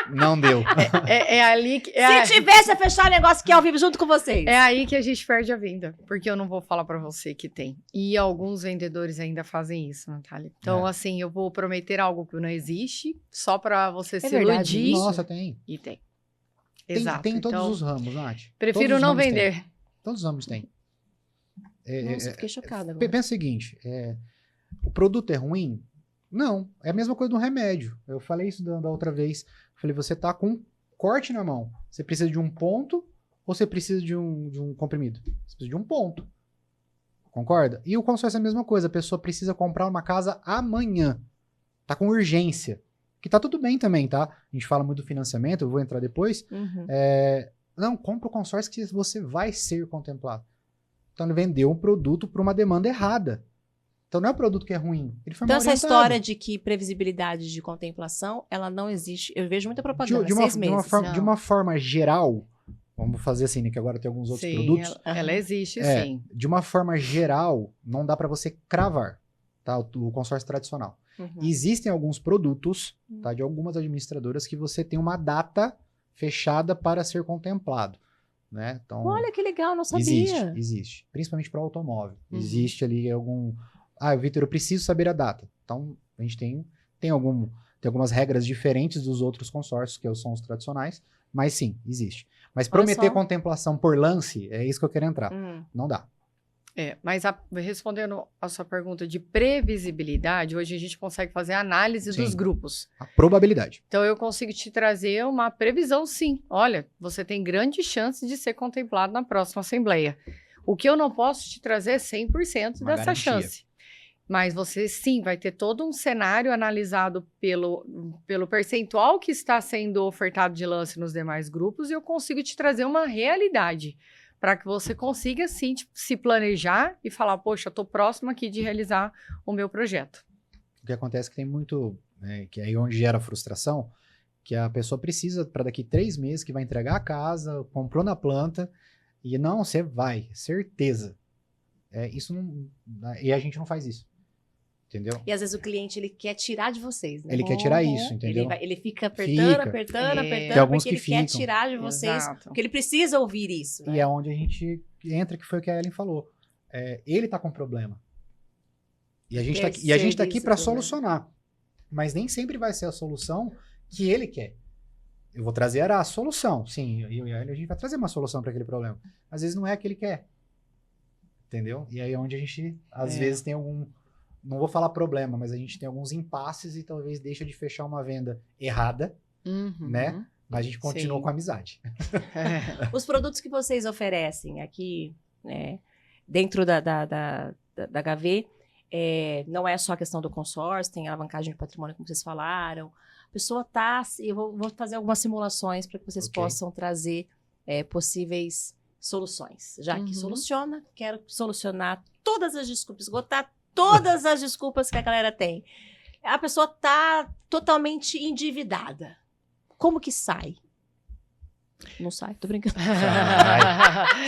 Não deu. É ali que... Se tivesse a fechar negócio aqui ao vivo junto com vocês. É aí que a gente perde a venda, porque eu não vou falar pra você que tem. E alguns vendedores ainda fazem isso, Natália. Então, assim, eu vou prometer algo que não existe, só pra você se verdade iludir. isso? Nossa, tem. E tem. Tem, Exato. tem em todos Então, os ramos, Nath. prefiro Todos os não ramos vender. tem. Todos os ramos tem. Nossa, eu fiquei chocada agora. Pensa o seguinte, o produto é ruim? Não, é a mesma coisa do remédio. Eu falei isso da outra vez. Eu falei, você tá com um corte na mão. Você precisa de um ponto ou você precisa de um comprimido? Você precisa de um ponto. Concorda? E o consórcio é a mesma coisa. A pessoa precisa comprar uma casa amanhã. Tá com urgência. Que tá tudo bem também, tá? A gente fala muito do financiamento, eu vou entrar depois. Uhum. Não, compra o consórcio que você vai ser contemplado. Então ele vendeu um produto para uma demanda errada. Então não é o produto que é ruim. Ele foi Então mal essa orientado. história de que previsibilidade de contemplação, ela não existe. Eu vejo muita propaganda, de 6 meses. de uma forma geral, vamos fazer assim, né, que agora tem alguns outros Sim, produtos. ela existe, É, sim. De uma forma geral, não dá para você cravar, tá? O consórcio tradicional. Uhum. Existem alguns produtos, tá, de algumas administradoras que você tem uma data fechada para ser contemplado, né? Então, Olha que legal, não sabia. existe. Principalmente para automóvel. Uhum. Existe ali algum... Ah, Vitor, eu preciso saber a data. Então, a gente tem algumas regras diferentes dos outros consórcios, que são os tradicionais, mas sim, existe. Mas prometer só. contemplação por lance, é isso que eu quero entrar. Não dá. Mas respondendo a sua pergunta de previsibilidade, hoje a gente consegue fazer análise Sim. dos grupos. A probabilidade. Então, eu consigo te trazer uma previsão, sim. Olha, você tem grande chance de ser contemplado na próxima Assembleia. O que eu não posso te trazer é 100% Uma dessa garantia. chance. Mas você, sim, vai ter todo um cenário analisado pelo percentual que está sendo ofertado de lance nos demais grupos e eu consigo te trazer uma realidade para que você consiga, sim, se planejar e falar, poxa, estou próximo aqui de realizar o meu projeto. O que acontece é que tem muito, né, que é aí onde gera frustração, que a pessoa precisa para daqui 3 meses que vai entregar a casa, comprou na planta, e não, você vai, certeza. Isso não, e a gente não faz isso. Entendeu? E às vezes o cliente, ele quer tirar de vocês, né? Ele quer tirar isso, entendeu? Ele fica apertando, Tem alguns porque ele que quer ficam. tirar de vocês, Exato. porque ele precisa ouvir isso. E Né? é onde a gente entra, que foi o que a Ellen falou. Ele tá com problema. E a gente tá aqui para solucionar. Mas nem sempre vai ser a solução que ele quer. Eu vou trazer a solução. Sim, eu e a Ellen, a gente vai trazer uma solução para aquele problema. Às vezes não é a que ele quer. Entendeu? E aí é onde a gente, às vezes, tem algum... Não vou falar problema, mas a gente tem alguns impasses e talvez deixa de fechar uma venda errada, né? Mas a gente continua Sim. com a amizade. Os produtos que vocês oferecem aqui, né, dentro da HV, não é só a questão do consórcio, tem a alavancagem de patrimônio, como vocês falaram. A pessoa tá... Eu vou fazer algumas simulações para que vocês Ok. possam trazer possíveis soluções. Já que soluciona, quero solucionar todas as desculpas, esgotar todas as desculpas que a galera tem. A pessoa tá totalmente endividada. Como que sai? Não sai, tô brincando.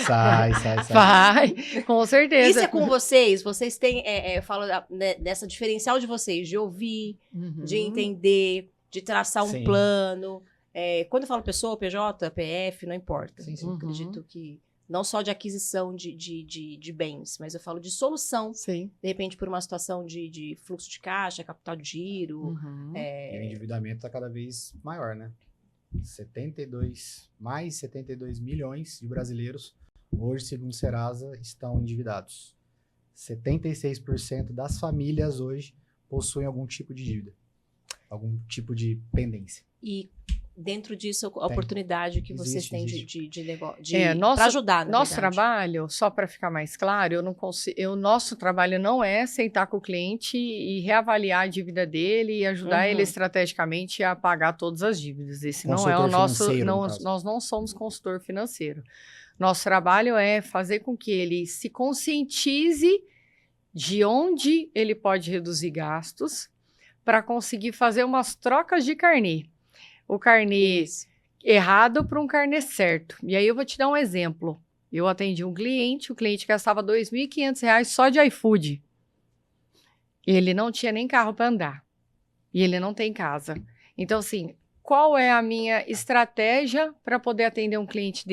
Sai. Vai, com certeza. Isso é com vocês? Vocês têm, eu falo dessa diferencial de vocês, de ouvir, de entender, de traçar um Sim. plano. Quando eu falo pessoa, PJ, PF, não importa. Sim, sim. Eu acredito que não só de aquisição de bens, mas eu falo de solução, Sim. de repente por uma situação de fluxo de caixa, capital de giro. E o endividamento está cada vez maior, né? Mais 72 milhões de brasileiros, hoje, segundo o Serasa, estão endividados. 76% das famílias hoje possuem algum tipo de dívida, algum tipo de pendência. E dentro disso, a oportunidade que vocês têm de negócio, para ajudar, na Nosso verdade. trabalho, só para ficar mais claro, nosso trabalho não é sentar com o cliente e reavaliar a dívida dele e ajudar ele estrategicamente a pagar todas as dívidas. Esse não é o nosso. Nós não somos consultor financeiro. Nosso trabalho é fazer com que ele se conscientize de onde ele pode reduzir gastos para conseguir fazer umas trocas de carnê. O carnê errado para um carnê certo. E aí eu vou te dar um exemplo. Eu atendi um cliente, o cliente gastava R$ 2.500 só de iFood. Ele não tinha nem carro para andar. E ele não tem casa. Então, assim, qual é a minha estratégia para poder atender um cliente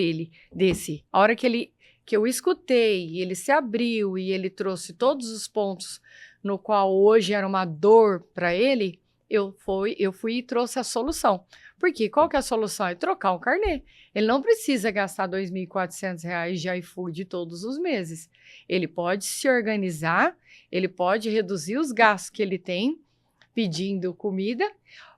desse? A hora que eu escutei, e ele se abriu e ele trouxe todos os pontos no qual hoje era uma dor para ele, eu fui e trouxe a solução. Porque qual que é a solução? É trocar um carnê. Ele não precisa gastar R$ 2.400 de iFood todos os meses. Ele pode se organizar, ele pode reduzir os gastos que ele tem pedindo comida,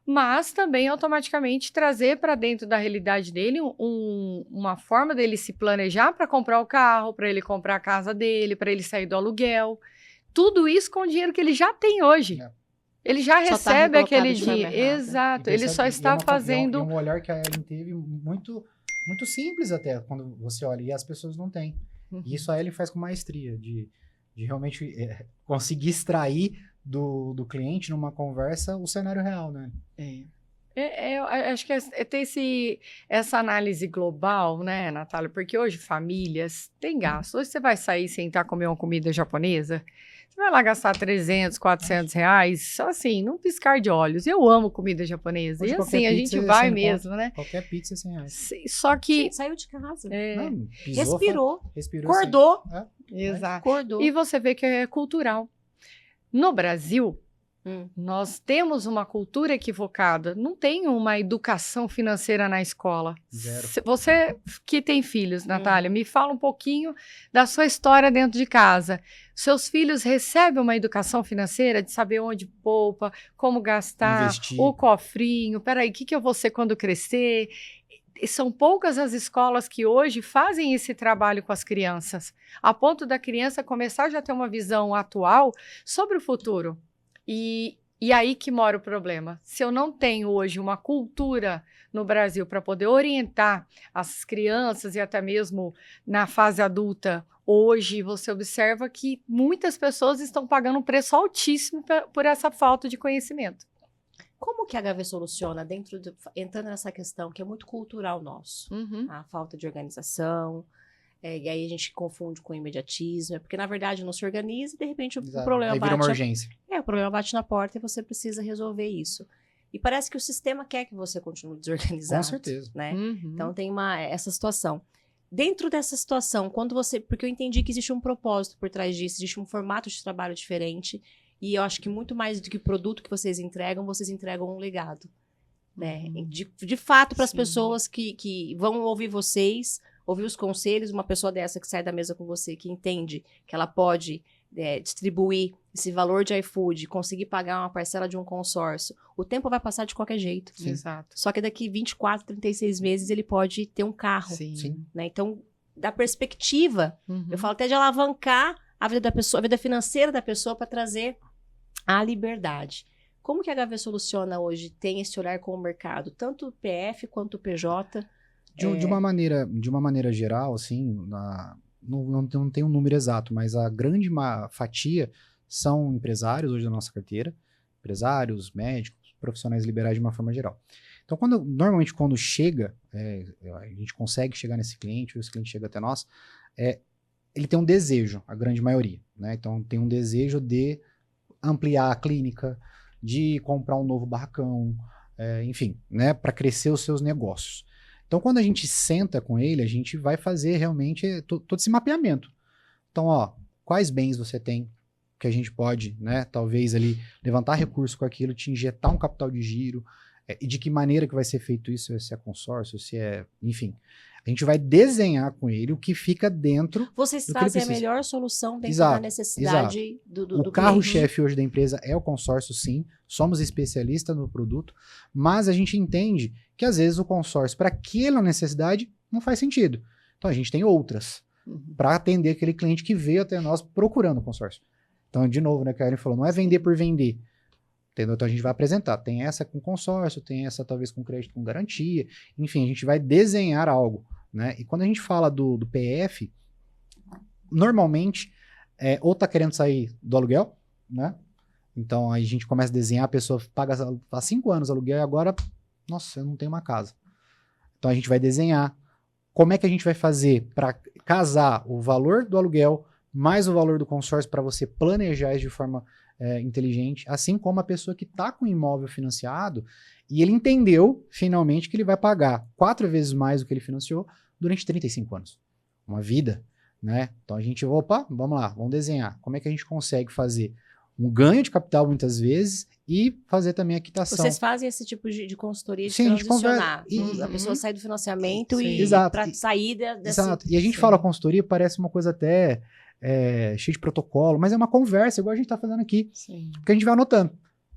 mas também automaticamente trazer para dentro da realidade dele uma forma dele se planejar para comprar o carro, para ele comprar a casa dele, para ele sair do aluguel. Tudo isso com o dinheiro que ele já tem hoje. É. Ele já Só tá recebe recolocado aquele de forma dinheiro. errada. Exato. E Ele só percebe- está e é fazendo. um olhar que a Ellen teve muito, muito simples até, quando você olha, e as pessoas não têm. E isso a Ellen faz com maestria, de realmente conseguir extrair do cliente numa conversa o cenário real, né? Eu acho que é ter essa análise global, né, Natália? Porque hoje famílias têm gasto. Hoje você vai sair e sentar comer uma comida japonesa, você vai lá gastar 300, 400 reais, só assim, num piscar de olhos. Eu amo comida japonesa. Hoje E qualquer assim, a pizza gente é vai 100 mesmo, né? Qualquer pizza é R$ 100. Só que... Sim, saiu de casa. Não, pisou, Respirou. assim. Acordou. Exato. Acordou. E você vê que é cultural. No Brasil, Hum. nós temos uma cultura equivocada. Não tem uma educação financeira na escola. Zero. Você que tem filhos, Natália, me fala um pouquinho da sua história dentro de casa. Seus filhos recebem uma educação financeira de saber onde poupa, como gastar, Investir. o cofrinho, peraí, o que eu vou ser quando crescer? E são poucas as escolas que hoje fazem esse trabalho com as crianças, a ponto da criança começar já a ter uma visão atual sobre o futuro. E aí que mora o problema. Se eu não tenho hoje uma cultura no Brasil para poder orientar as crianças e até mesmo na fase adulta, hoje você observa que muitas pessoas estão pagando um preço altíssimo por essa falta de conhecimento. Como que a HV soluciona entrando nessa questão que é muito cultural nosso? A falta de organização, e aí a gente confunde com imediatismo, porque na verdade não se organiza e de repente o Exato. problema Aí vira uma bate. urgência. O problema bate na porta e você precisa resolver isso. E parece que o sistema quer que você continue desorganizado. Com certeza. Né? Uhum. Então tem essa situação. Dentro dessa situação, porque eu entendi que existe um propósito por trás disso, existe um formato de trabalho diferente, e eu acho que muito mais do que o produto que vocês entregam um legado. Né? De fato, para as pessoas que vão ouvir vocês, ouvir os conselhos, uma pessoa dessa que sai da mesa com você, que entende que ela pode distribuir esse valor de iFood, conseguir pagar uma parcela de um consórcio, o tempo vai passar de qualquer jeito. Sim. Exato. Só que daqui 24, 36 meses ele pode ter um carro. Sim. Né? Então, da perspectiva, Uhum. eu falo até de alavancar a vida da pessoa, a vida financeira da pessoa para trazer a liberdade. Como que a HV Soluciona hoje tem esse olhar com o mercado, tanto o PF quanto o PJ? De uma maneira geral, assim, não tem um número exato, mas a grande fatia são empresários hoje da nossa carteira, empresários, médicos, profissionais liberais de uma forma geral. Então, normalmente quando chega, a gente consegue chegar nesse cliente, ou esse cliente chega até nós, ele tem um desejo, a grande maioria, né? Então, tem um desejo de ampliar a clínica, de comprar um novo barracão, enfim, né, para crescer os seus negócios. Então, quando a gente senta com ele, a gente vai fazer realmente todo esse mapeamento. Então, quais bens você tem que a gente pode, né, talvez ali levantar recurso com aquilo, te injetar um capital de giro, e de que maneira que vai ser feito isso, se é consórcio, enfim. A gente vai desenhar com ele o que fica dentro. Vocês do que ele trazem a precisa. melhor solução dentro Exato, da necessidade do O carro-chefe hoje da empresa é o consórcio, sim. Somos especialistas no produto, mas a gente entende que às vezes o consórcio para aquela necessidade não faz sentido. Então a gente tem outras para atender aquele cliente que veio até nós procurando o consórcio. Então, de novo, né, que a Ellen falou, não é vender por vender. Entendeu? Então a gente vai apresentar. Tem essa com consórcio, tem essa talvez com crédito com garantia. Enfim, a gente vai desenhar algo. Né? E quando a gente fala do PF, normalmente, ou tá querendo sair do aluguel, né? Então aí a gente começa a desenhar, a pessoa paga há 5 anos aluguel e agora, nossa, eu não tenho uma casa. Então a gente vai desenhar como é que a gente vai fazer para casar o valor do aluguel mais o valor do consórcio para você planejar isso de forma inteligente, assim como a pessoa que está com o imóvel financiado e ele entendeu finalmente que ele vai pagar 4 vezes mais do que ele financiou durante 35 anos. Uma vida, né? Então a gente, vamos lá, vamos desenhar. Como é que a gente consegue fazer um ganho de capital muitas vezes e fazer também a quitação. Vocês fazem esse tipo de consultoria de Sim, transicionar. e A pessoa sai do financiamento Sim. e Exato. para sair desse... Exato. E a gente Sim. fala consultoria, parece uma coisa até cheia de protocolo, mas é uma conversa, igual a gente tá fazendo aqui. Sim. Porque a gente vai anotando.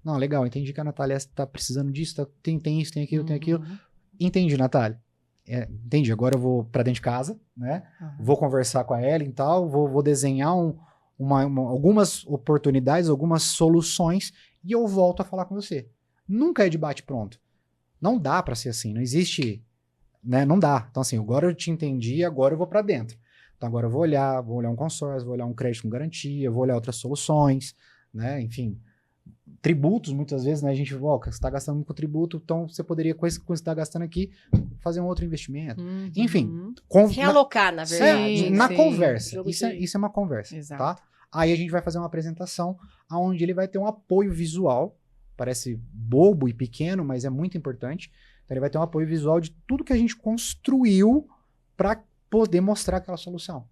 Não, legal, entendi que a Natália tá precisando disso, tem isso, tem aquilo, tem aquilo. Entendi, Natália. Entendi, agora eu vou pra dentro de casa, né? Vou conversar com a Ellen e tal, vou desenhar algumas oportunidades, algumas soluções e eu volto a falar com você. Nunca é de bate-pronto. Não dá pra ser assim, não existe, né? Não dá. Então assim, agora eu te entendi, agora eu vou pra dentro. Então agora eu vou olhar um consórcio, vou olhar um crédito com garantia, vou olhar outras soluções, né? Enfim, tributos muitas vezes, né? A gente, você está gastando muito com tributo, então você poderia, com isso que você está gastando aqui, fazer um outro investimento. Enfim, realocar, na verdade. Sim, na sim. conversa. Jogo Isso é uma conversa, Exato. tá? Aí a gente vai fazer uma apresentação onde ele vai ter um apoio visual, parece bobo e pequeno, mas é muito importante. Então ele vai ter um apoio visual de tudo que a gente construiu para poder mostrar aquela solução.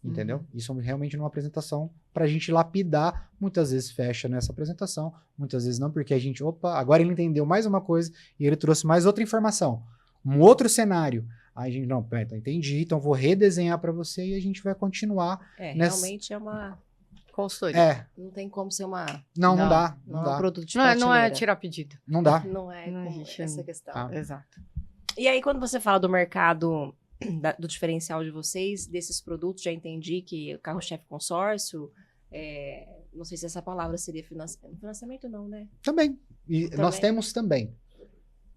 Entendeu? Isso realmente numa apresentação pra gente lapidar, muitas vezes fecha nessa apresentação, muitas vezes não, porque a gente, agora ele entendeu mais uma coisa e ele trouxe mais outra informação, um outro cenário. Aí a gente, não, pera, então entendi, então vou redesenhar pra você e a gente vai continuar. Realmente é uma... Consultoria. Não tem como ser uma... Não Não. dá. Não é um produto de Não é prateleira. tirar pedido. Não dá. Não é Não como existe, essa não. questão. Ah. Exato. E aí, quando você fala do mercado, do diferencial de vocês, desses produtos, já entendi que o carro-chefe consórcio, não sei se essa palavra seria financiamento, não, né? Também. E Também. nós temos também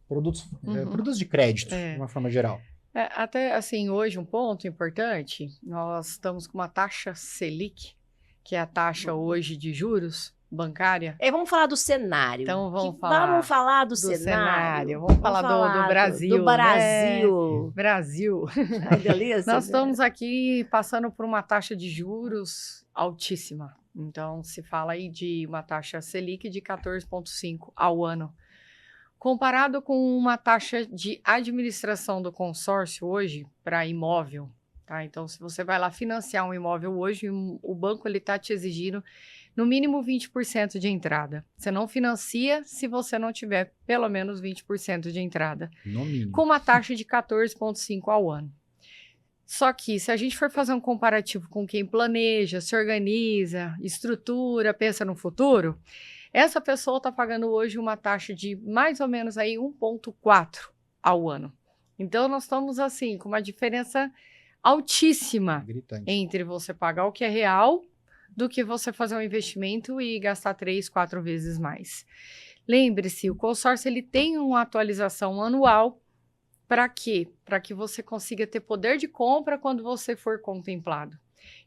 produtos de crédito, de uma forma geral. Até assim, hoje um ponto importante, nós estamos com uma taxa Selic, que é a taxa hoje de juros bancária. Vamos falar do cenário. Então vamos falar do cenário. cenário. Vamos falar do Brasil. Do Brasil. Né? Brasil. Ai, delícia. Nós estamos aqui passando por uma taxa de juros altíssima. Então, se fala aí de uma taxa Selic de 14,5% ao ano. Comparado com uma taxa de administração do consórcio hoje para imóvel, tá? Então, se você vai lá financiar um imóvel hoje, o banco ele está te exigindo no mínimo 20% de entrada. Você não financia se você não tiver pelo menos 20% de entrada. No mínimo. Com uma taxa de 14,5% ao ano. Só que, se a gente for fazer um comparativo com quem planeja, se organiza, estrutura, pensa no futuro, essa pessoa está pagando hoje uma taxa de mais ou menos aí 1,4% ao ano. Então, nós estamos assim, com uma diferença altíssima Gritante. entre você pagar o que é real do que você fazer um investimento e gastar 3, 4 vezes mais. Lembre-se, o consórcio ele tem uma atualização anual. Para quê? Para que você consiga ter poder de compra quando você for contemplado.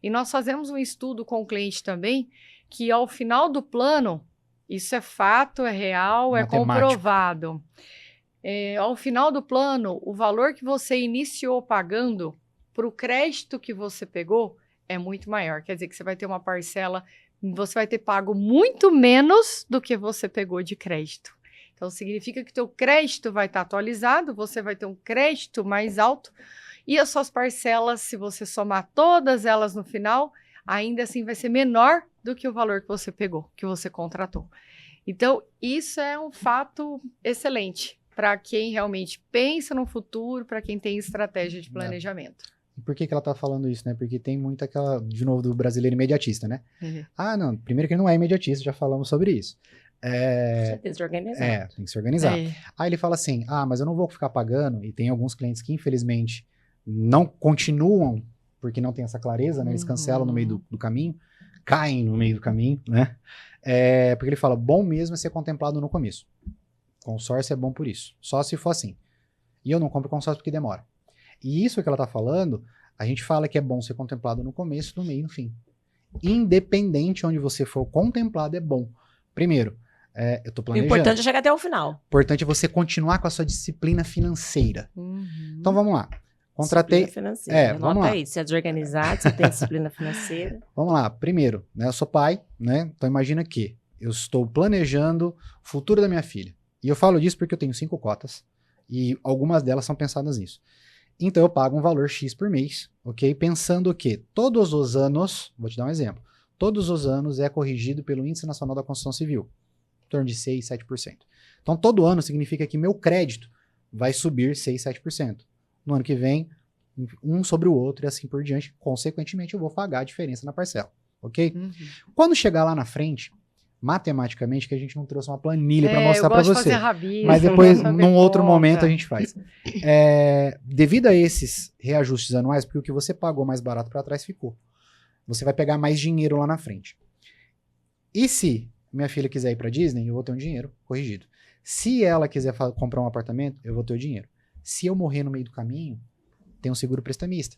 E nós fazemos um estudo com o cliente também, que ao final do plano, isso é fato, é real, é comprovado. Ao final do plano, o valor que você iniciou pagando para o crédito que você pegou é muito maior. Quer dizer que você vai ter uma parcela, você vai ter pago muito menos do que você pegou de crédito. Então, significa que o teu crédito vai estar atualizado, você vai ter um crédito mais alto e as suas parcelas, se você somar todas elas no final, ainda assim vai ser menor do que o valor que você pegou, que você contratou. Então, isso é um fato excelente para quem realmente pensa no futuro, para quem tem estratégia de planejamento. E por que ela tá falando isso, né? Porque tem muito aquela, de novo, do brasileiro imediatista, né? Ah, não, primeiro que ele não é imediatista, já falamos sobre isso. Tem que se organizar. Tem que se organizar. Aí ele fala assim, mas eu não vou ficar pagando, e tem alguns clientes que infelizmente não continuam, porque não tem essa clareza, né? Eles cancelam no meio do caminho, caem no meio do caminho, né? Porque ele fala, bom mesmo é ser contemplado no começo. Consórcio é bom por isso, só se for assim. E eu não compro consórcio porque demora. E isso que ela tá falando, a gente fala que é bom ser contemplado no começo, no meio e no fim. Independente onde você for contemplado, é bom. Primeiro, eu tô O planejando. importante é chegar até o final. O importante é você continuar com a sua disciplina financeira. Então vamos lá. Contratei. Disciplina financeira. Vamos Anota lá. aí, você é desorganizado, você tem disciplina financeira. Vamos lá. Primeiro, né, eu sou pai, né? Então imagina que eu estou planejando o futuro da minha filha. E eu falo disso porque eu tenho 5 cotas e algumas delas são pensadas nisso. Então eu pago um valor X por mês, ok? Pensando que todos os anos, vou te dar um exemplo, todos os anos é corrigido pelo Índice Nacional da Construção Civil, em torno de 6, 7%. Então todo ano significa que meu crédito vai subir 6, 7%. No ano que vem, um sobre o outro e assim por diante. Consequentemente, eu vou pagar a diferença na parcela, ok? Quando chegar lá na frente, matematicamente, que a gente não trouxe uma planilha para mostrar para você. Fazer rabisco, mas depois, fazer num outro conta. momento, a gente faz. Devido a esses reajustes anuais, porque o que você pagou mais barato para trás ficou. Você vai pegar mais dinheiro lá na frente. E se minha filha quiser ir para Disney, eu vou ter um dinheiro corrigido. Se ela quiser comprar um apartamento, eu vou ter o dinheiro. Se eu morrer no meio do caminho, tem um seguro prestamista.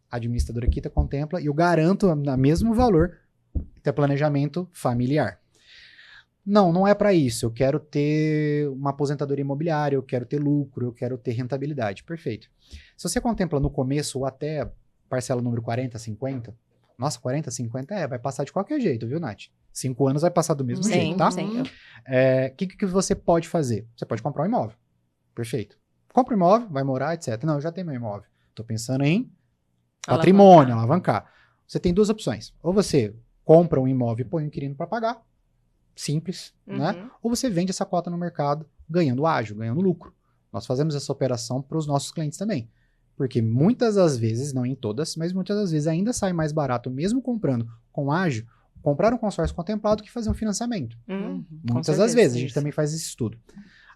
A administradora quita, contempla e eu garanto o mesmo valor ter planejamento familiar. Não é para isso. Eu quero ter uma aposentadoria imobiliária, eu quero ter lucro, eu quero ter rentabilidade. Perfeito. Se você contempla no começo ou até parcela número 40, 50, nossa, 40, 50 vai passar de qualquer jeito, viu, Nath? 5 anos vai passar do mesmo jeito, tá? Sim. O que você pode fazer? Você pode comprar um imóvel. Perfeito. Compra um imóvel, vai morar, etc. Não, eu já tenho meu imóvel. Tô pensando em patrimônio, alavancar. Você tem 2 opções. Ou você compra um imóvel e põe um inquilino para pagar. Simples, né? Ou você vende essa cota no mercado ganhando ágio, ganhando lucro. Nós fazemos essa operação para os nossos clientes também. Porque muitas das vezes, não em todas, mas muitas das vezes ainda sai mais barato, mesmo comprando com ágio, comprar um consórcio contemplado que fazer um financiamento. Muitas das vezes, a gente também faz esse estudo.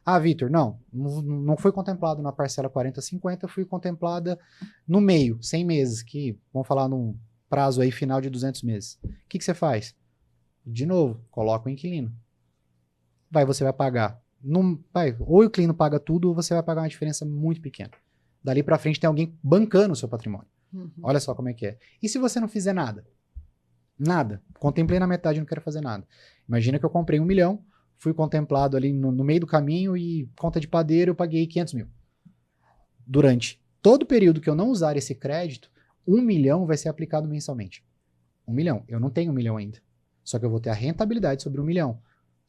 Ah, Vitor, não foi contemplado na parcela 40, 50, fui contemplada no meio, 100 meses, que vamos falar num prazo aí final de 200 meses. O que você faz? De novo, coloca o inquilino. Você vai pagar. Ou o inquilino paga tudo, ou você vai pagar uma diferença muito pequena. Dali pra frente tem alguém bancando o seu patrimônio. Olha só como é que é. E se você não fizer nada? Nada. Contemplei na metade e não quero fazer nada. Imagina que eu comprei 1 milhão, fui contemplado ali no meio do caminho e conta de padeiro eu paguei 500 mil. Durante todo o período que eu não usar esse crédito, 1 milhão vai ser aplicado mensalmente. 1 milhão. Eu não tenho 1 milhão ainda. Só que eu vou ter a rentabilidade sobre 1 milhão.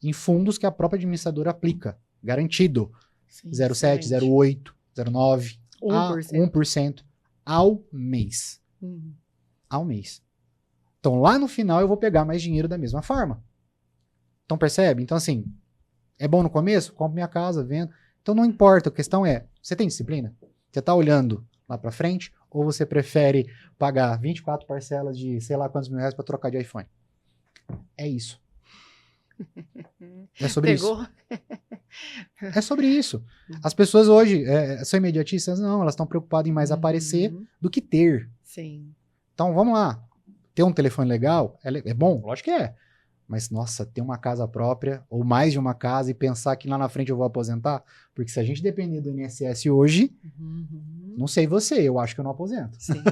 Em fundos que a própria administradora aplica. Garantido. 0,7, 0,8, 0,9, 1% ao mês. Ao mês. Então lá no final eu vou pegar mais dinheiro da mesma forma. Então percebe? Então assim, é bom no começo? Compro minha casa, vendo. Então não importa, a questão é, você tem disciplina? Você tá olhando lá pra frente? Ou você prefere pagar 24 parcelas de sei lá quantos mil reais pra trocar de iPhone? É isso. É sobre isso. É sobre isso. As pessoas hoje são imediatistas? Não, elas estão preocupadas em mais aparecer do que ter. Sim. Então vamos lá. Ter um telefone legal é bom? Lógico que é. Mas, nossa, ter uma casa própria, ou mais de uma casa, e pensar que lá na frente eu vou aposentar, porque se a gente depender do INSS hoje, não sei você, eu acho que eu não aposento. Sim.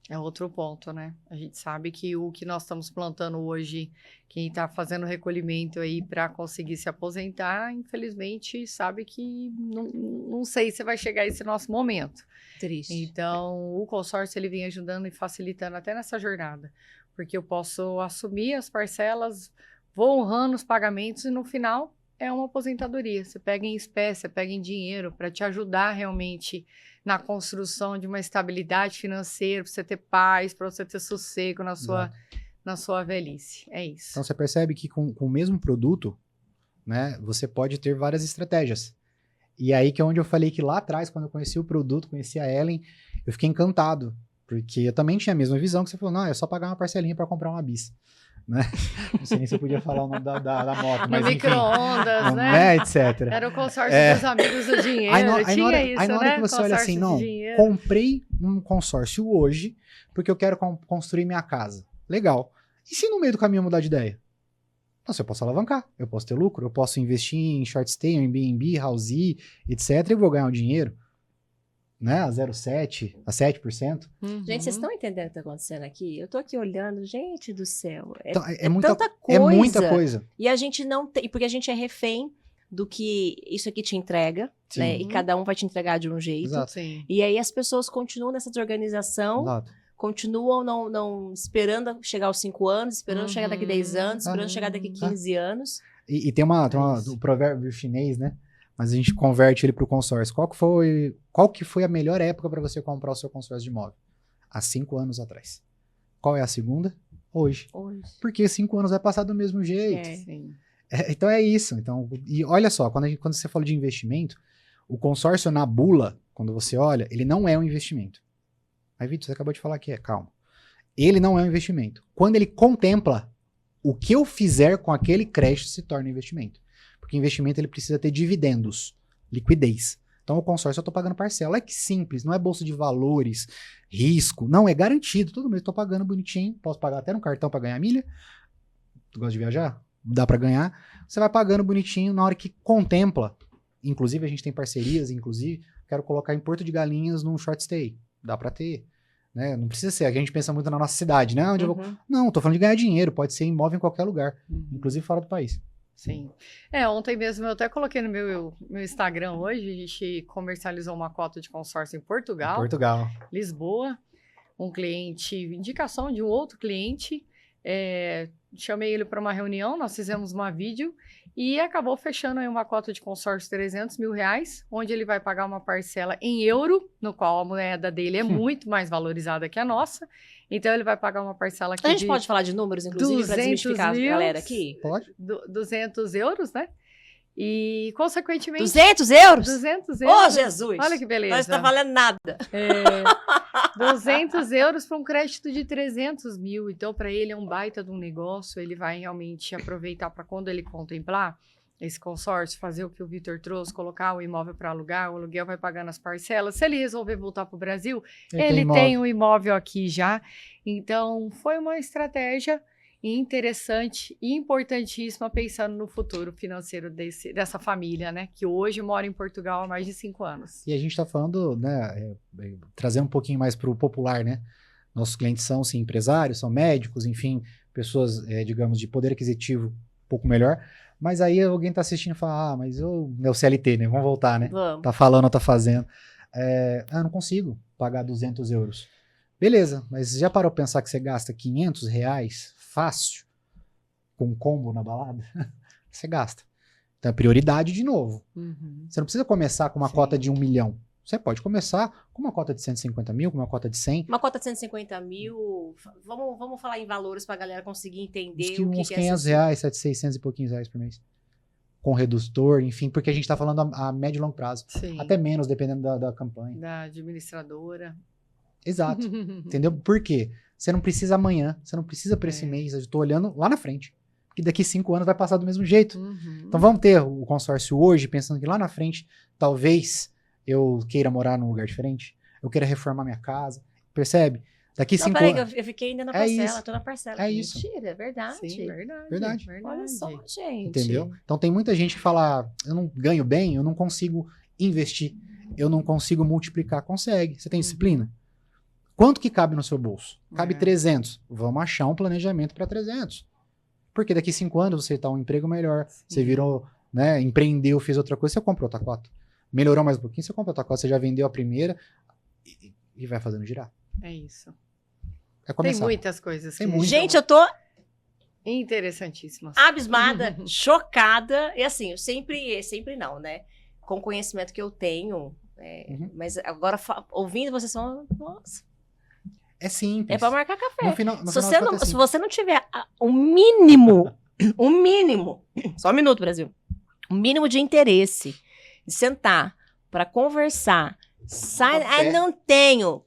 É outro ponto, né? A gente sabe que o que nós estamos plantando hoje, quem está fazendo recolhimento aí para conseguir se aposentar, infelizmente, sabe que não sei se vai chegar esse nosso momento. Triste. Então, o consórcio ele vem ajudando e facilitando até nessa jornada, porque eu posso assumir as parcelas, vou honrando os pagamentos e no final é uma aposentadoria. Você pega em espécie, você pega em dinheiro para te ajudar realmente na construção de uma estabilidade financeira, para você ter paz, para você ter sossego na sua velhice. É isso. Então você percebe que com o mesmo produto, né, você pode ter várias estratégias. E aí que é onde eu falei que lá atrás, quando eu conheci o produto, conheci a Ellen, eu fiquei encantado. Porque eu também tinha a mesma visão que você falou, não, é só pagar uma parcelinha para comprar uma bis. Né? Não sei nem se eu podia falar o nome da moto, mas enfim. Micro-ondas, né? Etc. Era o consórcio dos amigos do dinheiro, aí na hora né? que você olha assim, não, comprei um consórcio hoje porque eu quero construir minha casa. Legal. E se no meio do caminho eu mudar de ideia? Nossa, eu posso alavancar, eu posso ter lucro, eu posso investir em short stay, em Airbnb, Housee, etc. e vou ganhar um dinheiro. né? A 0,7%, a 7%. Uhum. Gente, vocês estão entendendo o que está acontecendo aqui? Eu tô aqui olhando, gente do céu. Então, Tanta coisa. É muita coisa. E a gente não tem, porque a gente é refém do que isso aqui te entrega, Sim. né? E cada um vai te entregar de um jeito. Exato. Sim. E aí as pessoas continuam nessa desorganização, Exato. continuam não esperando chegar aos 5 anos, esperando chegar daqui 10 anos, esperando chegar daqui 15 anos. E tem o provérbio chinês, né? Mas a gente converte ele para o consórcio. Qual que foi a melhor época para você comprar o seu consórcio de imóvel? Há 5 anos atrás. Qual é a segunda? Hoje. Porque 5 anos vai passar do mesmo jeito. Sim. Então é isso. Então, e olha só, quando você fala de investimento, o consórcio na bula, quando você olha, ele não é um investimento. Aí, Vitor, você acabou de falar que calma. Ele não é um investimento. Quando ele contempla o que eu fizer com aquele crédito se torna investimento. Porque investimento ele precisa ter dividendos, liquidez. Então o consórcio eu estou pagando parcela. É que simples, não é bolsa de valores, risco. Não, é garantido. Todo mês estou pagando bonitinho. Posso pagar até no cartão para ganhar milha. Tu gosta de viajar? Dá para ganhar. Você vai pagando bonitinho na hora que contempla. Inclusive a gente tem parcerias, quero colocar em Porto de Galinhas num short stay. Dá para ter. Né? Não precisa ser. A gente pensa muito na nossa cidade, né? Onde eu vou... Não, tô falando de ganhar dinheiro. Pode ser imóvel em qualquer lugar, inclusive fora do país. Sim. Ontem mesmo eu até coloquei no meu Instagram hoje, a gente comercializou uma cota de consórcio em Portugal. Lisboa. Um cliente, indicação de um outro cliente. Chamei ele para uma reunião, nós fizemos uma vídeo e acabou fechando aí uma cota de consórcio de R$300 mil, onde ele vai pagar uma parcela em euro, no qual a moeda dele é muito mais valorizada que a nossa. Então, ele vai pagar uma parcela aqui A gente pode falar de números, inclusive, para desmistificar a galera aqui? Pode. 200 euros, né? E, consequentemente... 200 euros? 200 euros. Ô, Jesus! Olha que beleza. Não está valendo nada. 200 euros para um crédito de 300 mil. Então, para ele é um baita de um negócio. Ele vai realmente aproveitar para quando ele contemplar esse consórcio, fazer o que o Vitor trouxe, colocar o imóvel para alugar, o aluguel vai pagando as parcelas. Se ele resolver voltar para o Brasil, ele tem um imóvel aqui já. Então, foi uma estratégia interessante e importantíssima pensando no futuro financeiro dessa família, né? Que hoje mora em Portugal há mais de 5 anos. E a gente está falando, né? Trazer um pouquinho mais para o popular, né? Nossos clientes são, sim, empresários, são médicos, enfim, pessoas, digamos, de poder aquisitivo um pouco melhor. Mas aí alguém está assistindo e fala, mas meu CLT, né? Vamos voltar, né? Vamos. Tá falando, tá fazendo. Eu não consigo pagar 200 euros. Beleza, mas já parou pra pensar que você gasta R$500 fácil com um combo na balada? Você gasta. Então é prioridade de novo. Você não precisa começar com uma cota de 1 milhão. Você pode começar com uma cota de 150 mil, com uma cota de 100. Uma cota de 150 mil, vamos falar em valores para a galera conseguir entender o que uns é R$500, 600 e pouquinhos reais por mês. Com redutor, enfim, porque a gente está falando a médio e longo prazo. Sim. Até menos, dependendo da campanha. Da administradora. Exato. Entendeu? Por quê? Você não precisa amanhã, você não precisa para esse mês, eu estou olhando lá na frente. Porque daqui 5 anos vai passar do mesmo jeito. Então vamos ter o consórcio hoje, pensando que lá na frente, talvez eu queira morar num lugar diferente, eu queira reformar minha casa, percebe? Daqui 5 anos... eu fiquei ainda na parcela, isso. tô na parcela. É isso. Mentira, é verdade. Sim, Verdade. Olha só, gente. Entendeu? Então tem muita gente que fala, eu não ganho bem, eu não consigo investir, eu não consigo multiplicar. Consegue, você tem disciplina? Quanto que cabe no seu bolso? Cabe 300. Vamos achar um planejamento para 300. Porque daqui 5 anos você tá um emprego melhor, você virou, né, empreendeu, fez outra coisa, você compra outra cota. Melhorou mais um pouquinho, você compra outra cota, você já vendeu a primeira e vai fazendo girar. É isso. É começar. Tem muitas coisas. Tem muito. Gente, eu tô interessantíssimas. abismada, chocada. E assim, eu sempre não, né? Com o conhecimento que eu tenho, mas agora ouvindo vocês são, nossa. É simples. É pra marcar café. Se Se você não tiver o mínimo, só um minuto, Brasil, o mínimo de interesse, de sentar pra conversar, não tenho.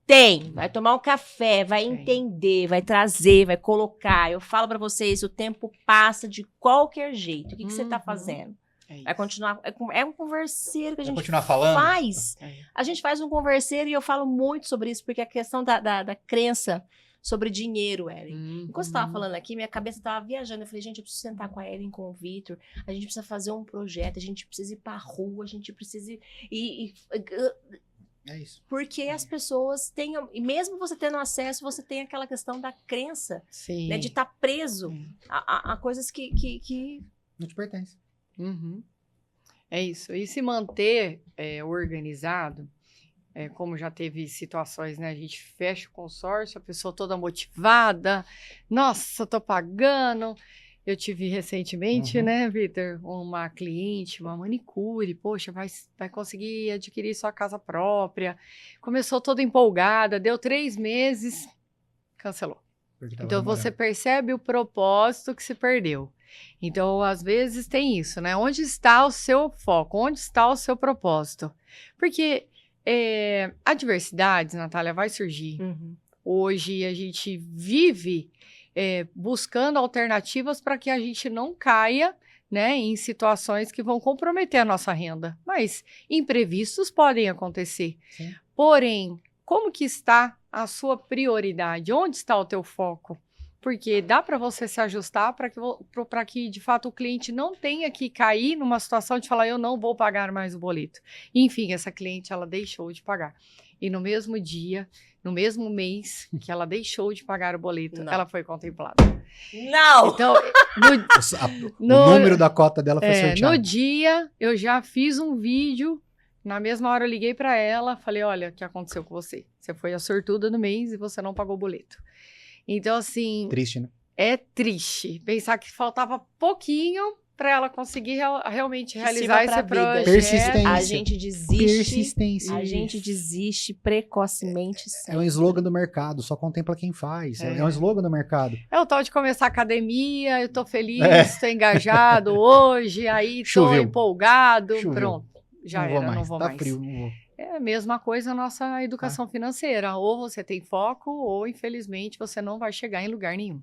Tem, vai tomar um café, vai entender, vai trazer, vai colocar. Eu falo pra vocês, o tempo passa de qualquer jeito. O que você tá fazendo? Vai continuar, é um converseiro que a gente faz. A gente faz um converseiro e eu falo muito sobre isso, porque a questão da crença sobre dinheiro, Ellen. Enquanto você estava falando aqui, minha cabeça estava viajando. Eu falei, gente, eu preciso sentar com a Ellen, com o Vitor, a gente precisa fazer um projeto, a gente precisa ir pra rua, a gente precisa ir... É isso. Porque as pessoas têm, e mesmo você tendo acesso, você tem aquela questão da crença, Sim. né, de estar preso a coisas que... Não te pertence. Uhum. É isso. E se manter organizado, como já teve situações, né? A gente fecha o consórcio, a pessoa toda motivada. Nossa, tô pagando. Eu tive recentemente, né, Vitor, uma cliente, uma manicure, poxa, vai conseguir adquirir sua casa própria. Começou toda empolgada, deu 3 meses, cancelou. Então, você percebe o propósito que se perdeu. Então, às vezes tem isso, né? Onde está o seu foco? Onde está o seu propósito? Porque adversidades, Natália, vai surgir. Hoje a gente vive buscando alternativas para que a gente não caia, né, em situações que vão comprometer a nossa renda. Mas imprevistos podem acontecer. Sim. Porém, como que está a sua prioridade? Onde está o teu foco? Porque dá para você se ajustar para que, de fato, o cliente não tenha que cair numa situação de falar, eu não vou pagar mais o boleto. Enfim, essa cliente, ela deixou de pagar. E no mesmo dia, no mesmo mês que ela deixou de pagar o boleto, ela foi contemplada. Não! Então, o número da cota dela foi sorteado. No dia, eu já fiz um vídeo. Na mesma hora eu liguei para ela, falei, olha, o que aconteceu com você? Você foi a sortuda no mês e você não pagou o boleto. Então, assim... Triste, né? É triste. Pensar que faltava pouquinho para ela conseguir realmente realizar esse projeto. Persistência. A gente desiste. Persistência. A gente desiste precocemente. É um slogan do mercado, só contempla quem faz. É um slogan do mercado. É o tal de começar a academia, eu tô feliz, tô engajado hoje, aí tô empolgado, pronto. Já não era, não vou mais. Tá frio, não vou. É a mesma coisa a nossa educação financeira. Ou você tem foco, ou infelizmente você não vai chegar em lugar nenhum.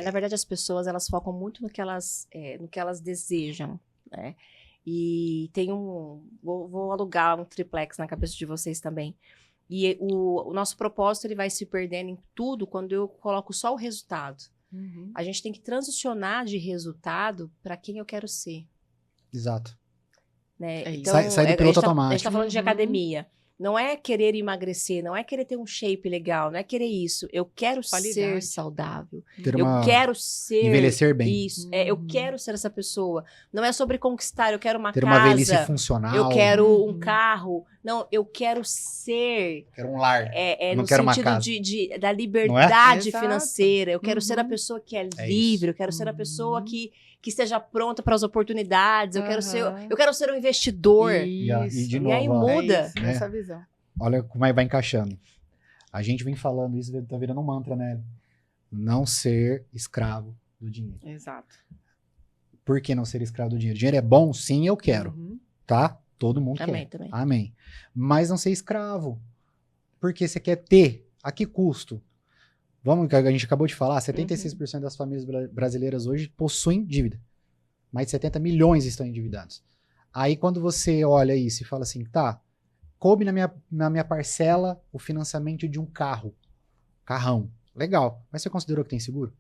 Na verdade, as pessoas elas focam muito no que elas desejam, né? E tem vou alugar um triplex na cabeça de vocês também. E o nosso propósito ele vai se perdendo em tudo quando eu coloco só o resultado. A gente tem que transicionar de resultado para quem eu quero ser. Exato. Né? Então, sai do piloto automático. A gente tá falando de academia. Não é querer emagrecer, não é querer ter um shape legal, não é querer isso. Eu quero ser saudável. Quero ser... Envelhecer bem. Isso. Eu quero ser essa pessoa. Não é sobre conquistar, eu quero uma ter casa. Ter uma velhice funcional. Eu quero um carro. Não, eu quero ser... Quero um lar. Eu não no quero sentido uma casa. Da liberdade Exato. financeira. Eu quero ser a pessoa que é livre. Eu quero ser a pessoa que esteja pronta para as oportunidades. Eu quero ser um investidor. E de novo, aí muda essa visão. Olha como vai encaixando. A gente vem falando isso, tá virando um mantra, né? Não ser escravo do dinheiro. Exato. Por que não ser escravo do dinheiro? Dinheiro é bom? Sim, eu quero. Tá? Todo mundo quer. Também. Amém. Mas não ser escravo. Porque você quer ter. A que custo? A gente acabou de falar, 76% das famílias brasileiras hoje possuem dívida. Mais de 70 milhões estão endividados. Aí quando você olha isso e fala assim, tá, coube na minha parcela o financiamento de um carrão. Legal. Mas você considerou que tem seguro?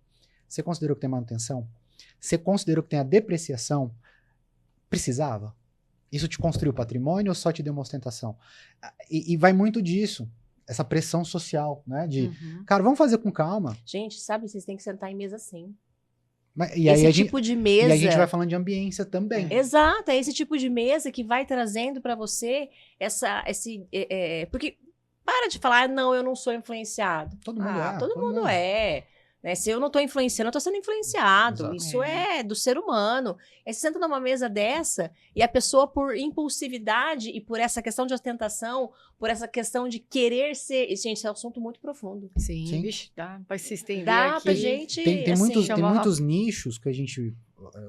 Você considerou que tem manutenção? Você considerou que tem a depreciação? Precisava? Isso te construiu patrimônio ou só te deu uma ostentação? E vai muito disso. Essa pressão social, né? Cara, vamos fazer com calma. Gente, sabe, vocês têm que sentar em mesa assim. De mesa. E a gente vai falando de ambiência também. Exato, é esse tipo de mesa que vai trazendo para você porque para de falar, não, eu não sou influenciado. Todo mundo todo mundo é. Né? Se eu não tô influenciando, eu tô sendo influenciado. Exato. Isso é do ser humano. Aí você senta numa mesa dessa e a pessoa, por impulsividade e por essa questão de ostentação, por essa questão de querer ser... Gente, isso é um assunto muito profundo. Sim. Vixe, dá pra se estender dá aqui. Pra gente... Tem muitos nichos que a gente...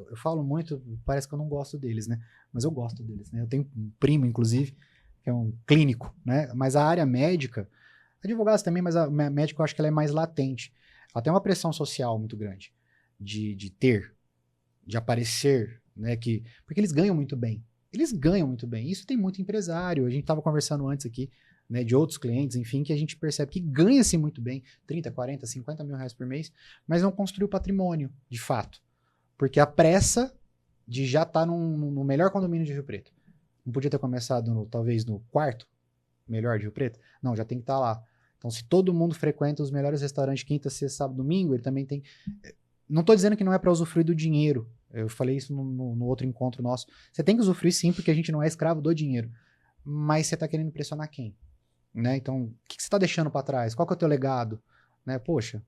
Eu falo muito, parece que eu não gosto deles, né? Mas eu gosto deles, né? Eu tenho um primo, inclusive, que é um clínico, né? Mas a área médica... Advogados também, mas a médica eu acho que ela é mais latente. Ela tem uma pressão social muito grande de aparecer, né? Porque eles ganham muito bem. Isso tem muito empresário. A gente estava conversando antes aqui, né, de outros clientes, enfim, que a gente percebe que ganha-se muito bem, 30, 40, 50 mil reais por mês, mas não construiu patrimônio, de fato. Porque a pressa de já estar no melhor condomínio de Rio Preto. Não podia ter começado, talvez, no quarto? melhor de Rio Preto? Não, já tem que estar lá. Então, se todo mundo frequenta os melhores restaurantes quinta, sexta, sábado, domingo, ele também tem... Não estou dizendo que não é para usufruir do dinheiro. Eu falei isso no outro encontro nosso. Você tem que usufruir sim, porque a gente não é escravo do dinheiro. Mas você está querendo impressionar quem? Né? Então, o que você está deixando para trás? Qual que é o teu legado? Né? Poxa,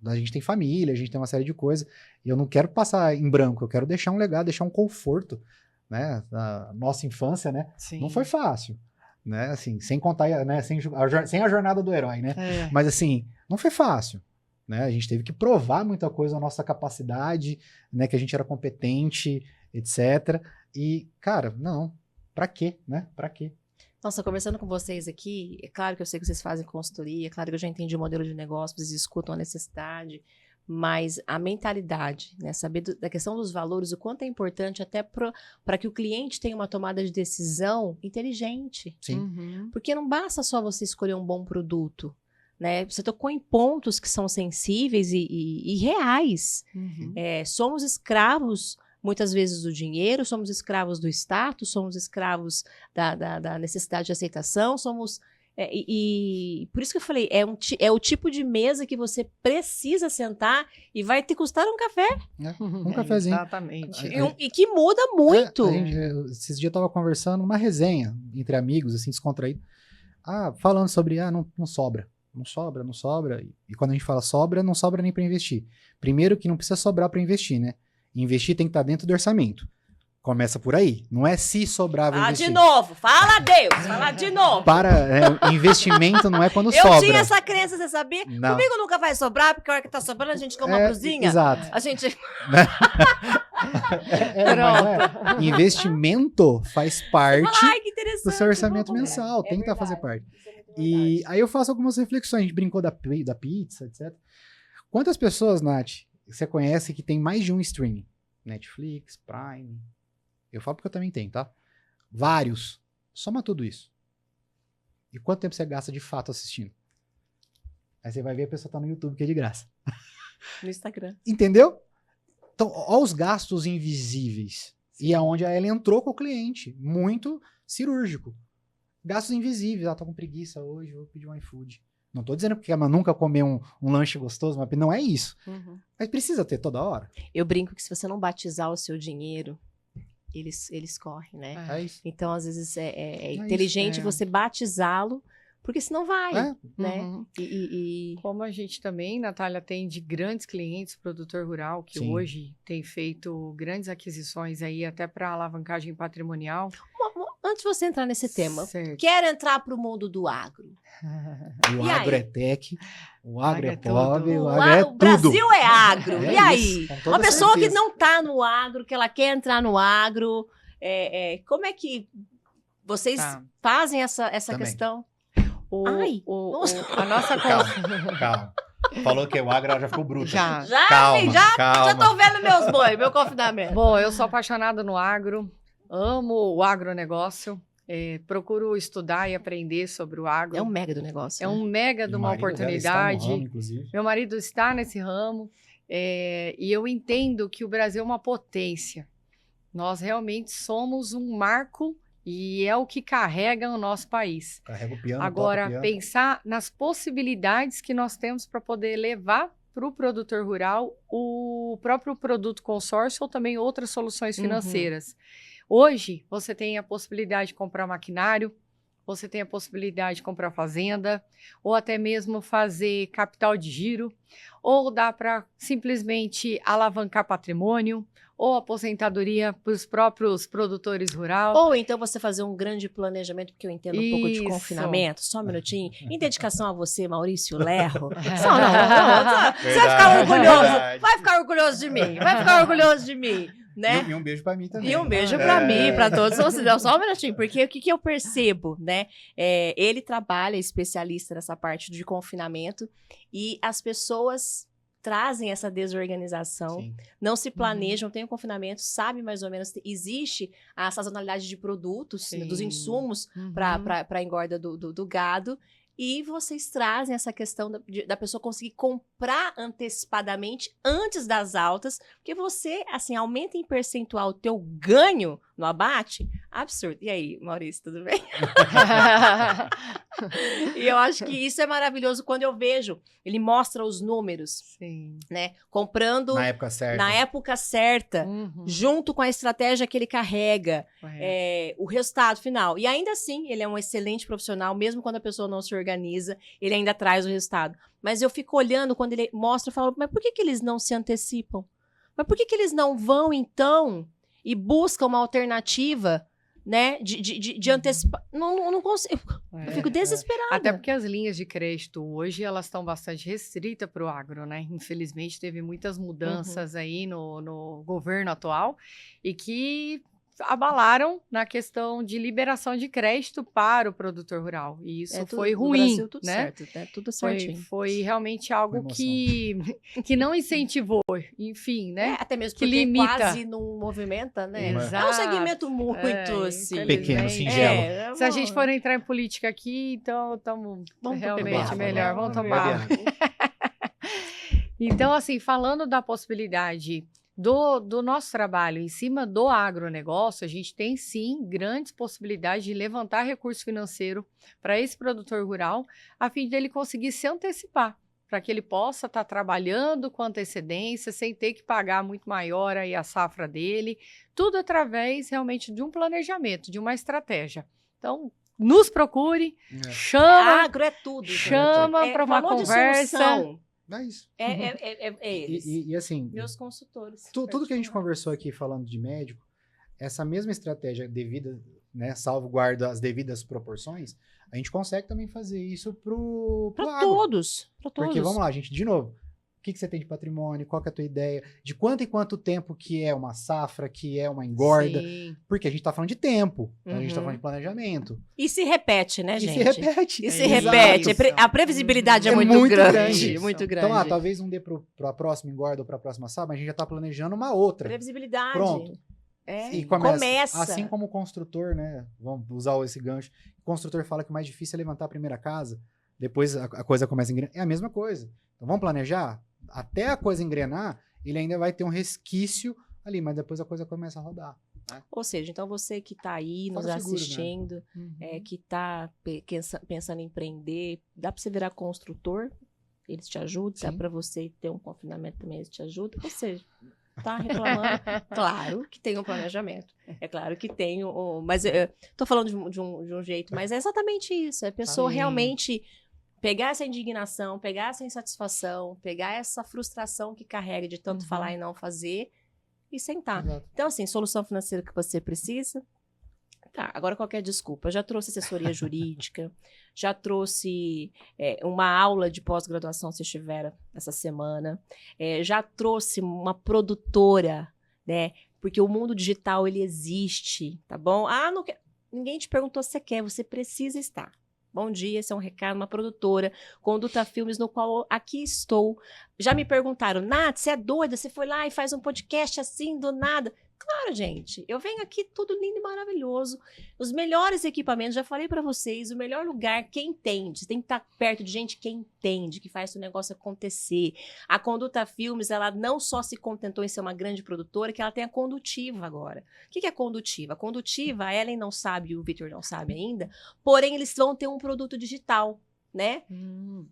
a gente tem família, a gente tem uma série de coisas. E eu não quero passar em branco. Eu quero deixar um legado, deixar um conforto. Né? A nossa infância, né? Sim. Não foi fácil. Né? Assim, sem contar, né? sem a jornada do herói. Né? Mas assim, não foi fácil. Né? A gente teve que provar muita coisa, a nossa capacidade, né? Que a gente era competente, etc. E, cara, não. Pra quê? Né? Pra quê? Nossa, conversando com vocês aqui, é claro que eu sei que vocês fazem consultoria, é claro que eu já entendi o modelo de negócio, vocês escutam a necessidade, mas a mentalidade, né? Saber da questão dos valores, o quanto é importante até para que o cliente tenha uma tomada de decisão inteligente. Sim. Uhum. Porque não basta só você escolher um bom produto. Né? Você tocou em pontos que são sensíveis e reais. Uhum. Somos escravos, muitas vezes, do dinheiro, somos escravos do status, somos escravos da necessidade de aceitação, somos... E por isso que eu falei, é o tipo de mesa que você precisa sentar e vai te custar um café. Um cafezinho. Exatamente. E que muda muito. Esses dias eu tava conversando, uma resenha entre amigos, assim, descontraído. Falando sobre, não sobra. Não sobra. E quando a gente fala sobra, não sobra nem para investir. Primeiro que não precisa sobrar para investir, né? Investir tem que estar dentro do orçamento. Começa por aí. Não é se sobrar, vai investir. De novo. Fala, Deus. Fala de novo. Investimento não é quando sobra. Eu tinha essa crença, você sabia? Não. Comigo nunca vai sobrar, porque a hora que tá sobrando, a gente come uma brusinha. Exato. A gente... Investimento faz parte Ai, que interessante. do seu orçamento mensal. Tenta fazer parte. E aí eu faço algumas reflexões. A gente brincou da pizza, etc. Quantas pessoas, Nath, você conhece que tem mais de um streaming? Netflix, Prime. Eu falo porque eu também tenho, tá? Vários. Soma tudo isso. E quanto tempo você gasta de fato assistindo? Aí você vai ver a pessoa tá no YouTube, que é de graça. No Instagram. Entendeu? Então, olha os gastos invisíveis. E aonde ela entrou com o cliente. Muito cirúrgico. Gastos invisíveis. Tô com preguiça hoje, vou pedir um iFood. Não tô dizendo que ela nunca comer um lanche gostoso, mas não é isso. Uhum. Mas precisa ter toda hora. Eu brinco que se você não batizar o seu dinheiro, eles correm, né? É isso. Então, às vezes, é inteligente você batizá-lo, porque senão vai, né? Uhum. E... Como a gente também, Natália, tem de grandes clientes, produtor rural, que Sim. hoje tem feito grandes aquisições aí, até para alavancagem patrimonial. Antes de você entrar nesse tema, Certo. quero entrar para o mundo do agro. O E agro aí? é tech, o agro é Agro é pobre, tudo. o agro é O tudo. Brasil é agro. É E aí? isso, com toda Uma pessoa certeza. que não está no agro, que ela quer entrar no agro, como é que vocês fazem essa Também. questão? Ai, nossa. a nossa Calma. Falou que o agro, ela já ficou bruta. Já. Calma, Já tô vendo meus boi, meu confinamento. Bom, eu sou apaixonada no agro, amo o agronegócio, procuro estudar e aprender sobre o agro. É um mega do negócio. É um mega de uma oportunidade. Meu marido está nesse ramo e eu entendo que o Brasil é uma potência. Nós realmente somos um marco e é o que carrega o nosso país. Carrega o piano. Agora, toca o piano. pensar nas possibilidades que nós temos para poder levar para o produtor rural o próprio produto consórcio ou também outras soluções financeiras. Hoje, você tem a possibilidade de comprar maquinário, você tem a possibilidade de comprar fazenda, ou até mesmo fazer capital de giro, ou dá para simplesmente alavancar patrimônio, ou aposentadoria para os próprios produtores rurais. Ou então você fazer um grande planejamento, porque eu entendo um pouco de Isso. confinamento. Só um minutinho. Em dedicação a você, Maurício Lerro. Você vai ficar orgulhoso. Vai ficar orgulhoso de mim. Vai ficar orgulhoso de mim. Né? E um beijo pra mim também. E um beijo pra mim, pra todos vocês. Só um minutinho, porque o que eu percebo, né? Ele trabalha, é especialista nessa parte de confinamento, e as pessoas trazem essa desorganização, Sim. não se planejam, tem o confinamento, sabe mais ou menos, existe a sazonalidade de produtos, né, dos insumos para a engorda do gado, e vocês trazem essa questão da pessoa conseguir comprar antecipadamente antes das altas, porque você, assim, aumenta em percentual o teu ganho no abate, Absurdo. E aí, Maurício, tudo bem? E eu acho que isso é maravilhoso quando eu vejo. Ele mostra os números, Sim. né? Comprando Na época certa. na época certa, Uhum. junto com a estratégia que ele carrega, Correto. o resultado final. E ainda assim, ele é um excelente profissional, mesmo quando a pessoa não se organiza, ele ainda traz o resultado. Mas eu fico olhando quando ele mostra e falo, mas por que que eles não se antecipam? Mas por que que eles não vão, então, e buscam uma alternativa, né, de antecipar? Não consigo. Eu fico desesperada. Até porque as linhas de crédito hoje, elas estão bastante restritas para o agro, né? Infelizmente, teve muitas mudanças aí no governo atual e que abalaram na questão de liberação de crédito para o produtor rural. E isso foi No ruim, Brasil, tudo né? certo, né? Tudo certinho. Foi realmente algo Uma que não incentivou, enfim, né? Até mesmo que porque limita. quase não movimenta, né? É um Exato. segmento muito, assim... infelizmente. Pequeno, singelo. Se a gente for entrar em política aqui, então estamos Vamos pro realmente beabá, melhor. né? Vamos Beber tomar. água. Então, assim, falando da possibilidade do nosso trabalho em cima do agronegócio, a gente tem sim grandes possibilidades de levantar recurso financeiro para esse produtor rural, a fim de ele conseguir se antecipar, para que ele possa estar trabalhando com antecedência, sem ter que pagar muito maior aí a safra dele, tudo através realmente de um planejamento, de uma estratégia. Então, nos procure, chama, Agro é tudo. chama para uma falou de conversa. solução, É isso. é eles. E assim, Meus consultores. tudo que a gente conversou aqui falando de médico, essa mesma estratégia devida, né, salvaguarda as devidas proporções, a gente consegue também fazer isso pro Para agro. todos. Para todos. Porque, vamos lá, gente, de novo, o que que você tem de patrimônio, qual que é a tua ideia, de quanto em quanto tempo que é uma safra, que é uma engorda, Sim. porque a gente tá falando de tempo, então a gente tá Uhum. falando de planejamento. E se repete, né, E gente? se repete. E se Exato. repete. A previsibilidade é, É muito, muito grande. grande. Muito grande. Então, talvez não dê pra próxima engorda ou pra próxima safra, mas a gente já tá planejando uma outra. Previsibilidade. Pronto. É, E começa. começa. Assim como o construtor, né? Vamos usar esse gancho. O construtor fala que o mais difícil é levantar a primeira casa, depois a coisa começa a engrenar. É a mesma coisa. Então vamos planejar? Até a coisa engrenar, ele ainda vai ter um resquício ali, mas depois a coisa começa a rodar. Ou seja, então você que está aí nos Fora seguro, né? assistindo, Uhum. que está pensando em empreender, dá para você virar construtor, eles te ajudam, dá Sim. para você ter um confinamento também, eles te ajudam. Ou seja, tá reclamando, claro que tem um planejamento, é claro que tem mas eu tô falando de um jeito, mas é exatamente isso, é a pessoa Sim. realmente pegar essa indignação, pegar essa insatisfação, pegar essa frustração que carrega de tanto Uhum. falar e não fazer e sentar. Exato. Então, assim, solução financeira que você precisa. Tá, agora qualquer desculpa. Já trouxe assessoria jurídica, já trouxe uma aula de pós-graduação, se estiver essa semana, já trouxe uma produtora, né? Porque o mundo digital, ele existe, tá bom? Não quer. Ninguém te perguntou se você quer, você precisa estar. Bom dia, esse é um recado, uma produtora, Conduta Filmes, no qual aqui estou. Já me perguntaram, Nath, você é doida? Você foi lá e faz um podcast assim, do nada? Claro, gente, eu venho aqui tudo lindo e maravilhoso, os melhores equipamentos, já falei pra vocês, o melhor lugar, quem entende, você tem que estar perto de gente que entende, que faz o negócio acontecer. A Conduta Filmes, ela não só se contentou em ser uma grande produtora, que ela tem a Condutiva agora. O que é Condutiva? A Condutiva, a Ellen não sabe e o Victor não sabe ainda, porém eles vão ter um produto digital, né?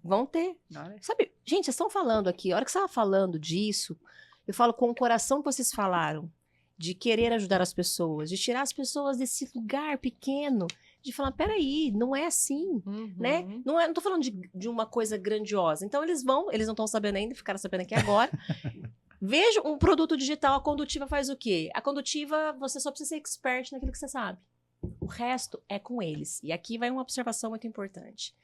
Vão ter. Olha. Sabe, gente, vocês estão falando aqui, a hora que você estava falando disso, eu falo com o coração que vocês falaram, de querer ajudar as pessoas, de tirar as pessoas desse lugar pequeno, de falar, peraí, não é assim, Uhum. né? Não tô falando de uma coisa grandiosa. Então eles não estão sabendo ainda, ficaram sabendo aqui agora. Veja um produto digital, a Condutiva faz o quê? A Condutiva, você só precisa ser expert naquilo que você sabe. O resto é com eles. E aqui vai uma observação muito importante.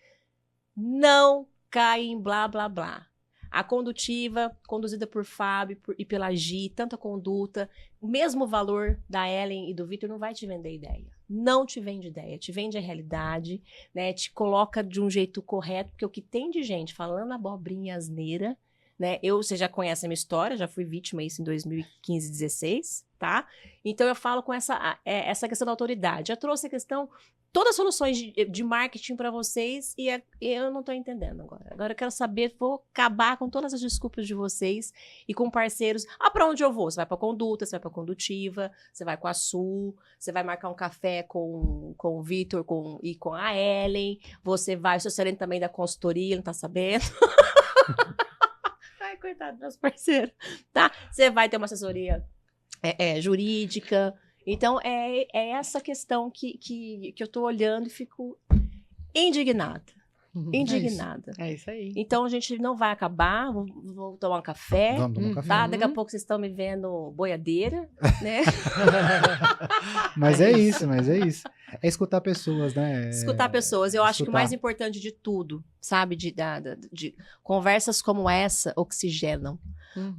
Não cai em blá, blá, blá. A Condutiva, conduzida por Fábio e pela Gi, tanto a conduta, o mesmo valor da Ellen e do Victor não vai te vender ideia. Não te vende ideia, te vende a realidade, né? Te coloca de um jeito correto, porque o que tem de gente falando abobrinha asneira, né? Você já conhece a minha história, já fui vítima disso em 2015, 16, tá? Então eu falo com essa questão da autoridade. Eu trouxe a questão, todas as soluções de marketing para vocês e eu não tô entendendo agora. Agora eu quero saber, vou acabar com todas as desculpas de vocês e com parceiros. Para onde eu vou? Você vai para Conduta, você vai para Condutiva, você vai com a Sul, você vai marcar um café com o Vitor e com a Ellen, você vai, sou Selene também da consultoria, não tá sabendo? Ai, coitado dos meus parceiros, tá? Você vai ter uma assessoria jurídica. Então, é essa questão que eu tô olhando e fico indignada. Indignada. É isso aí. Então, a gente não vai acabar, vou tomar um café. Vamos tomar um café. Tá? Daqui a pouco vocês estão me vendo boiadeira, né? Mas é isso. É escutar pessoas, né? Escutar pessoas. Eu acho que o mais importante de tudo, sabe? De conversas como essa oxigenam.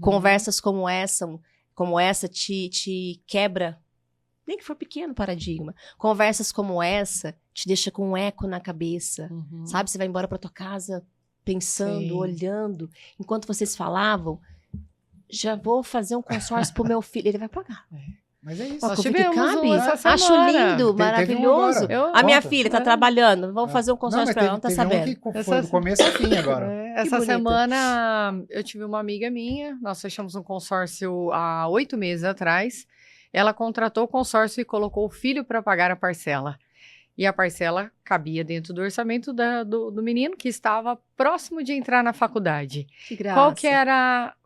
Conversas como essa te quebra, nem que for pequeno paradigma. Conversas como essa te deixa com um eco na cabeça, sabe? Você vai embora pra tua casa pensando, Sim. olhando. Enquanto vocês falavam, já vou fazer um consórcio pro meu filho. Ele vai pagar. Mas é isso. Ó, Nós que tivemos cabe. um essa Acho semana. lindo, maravilhoso. Teve um agora. A minha Conta. filha tá trabalhando. Vamos fazer um consórcio pra ela, não tá teve sabendo. Um que foi do começo ao fim agora. Essa bonito. semana eu tive uma amiga minha, nós fechamos um consórcio há 8 meses atrás. Ela contratou o consórcio e colocou o filho para pagar a parcela. E a parcela cabia dentro do orçamento do menino, que estava próximo de entrar na faculdade. Que graça.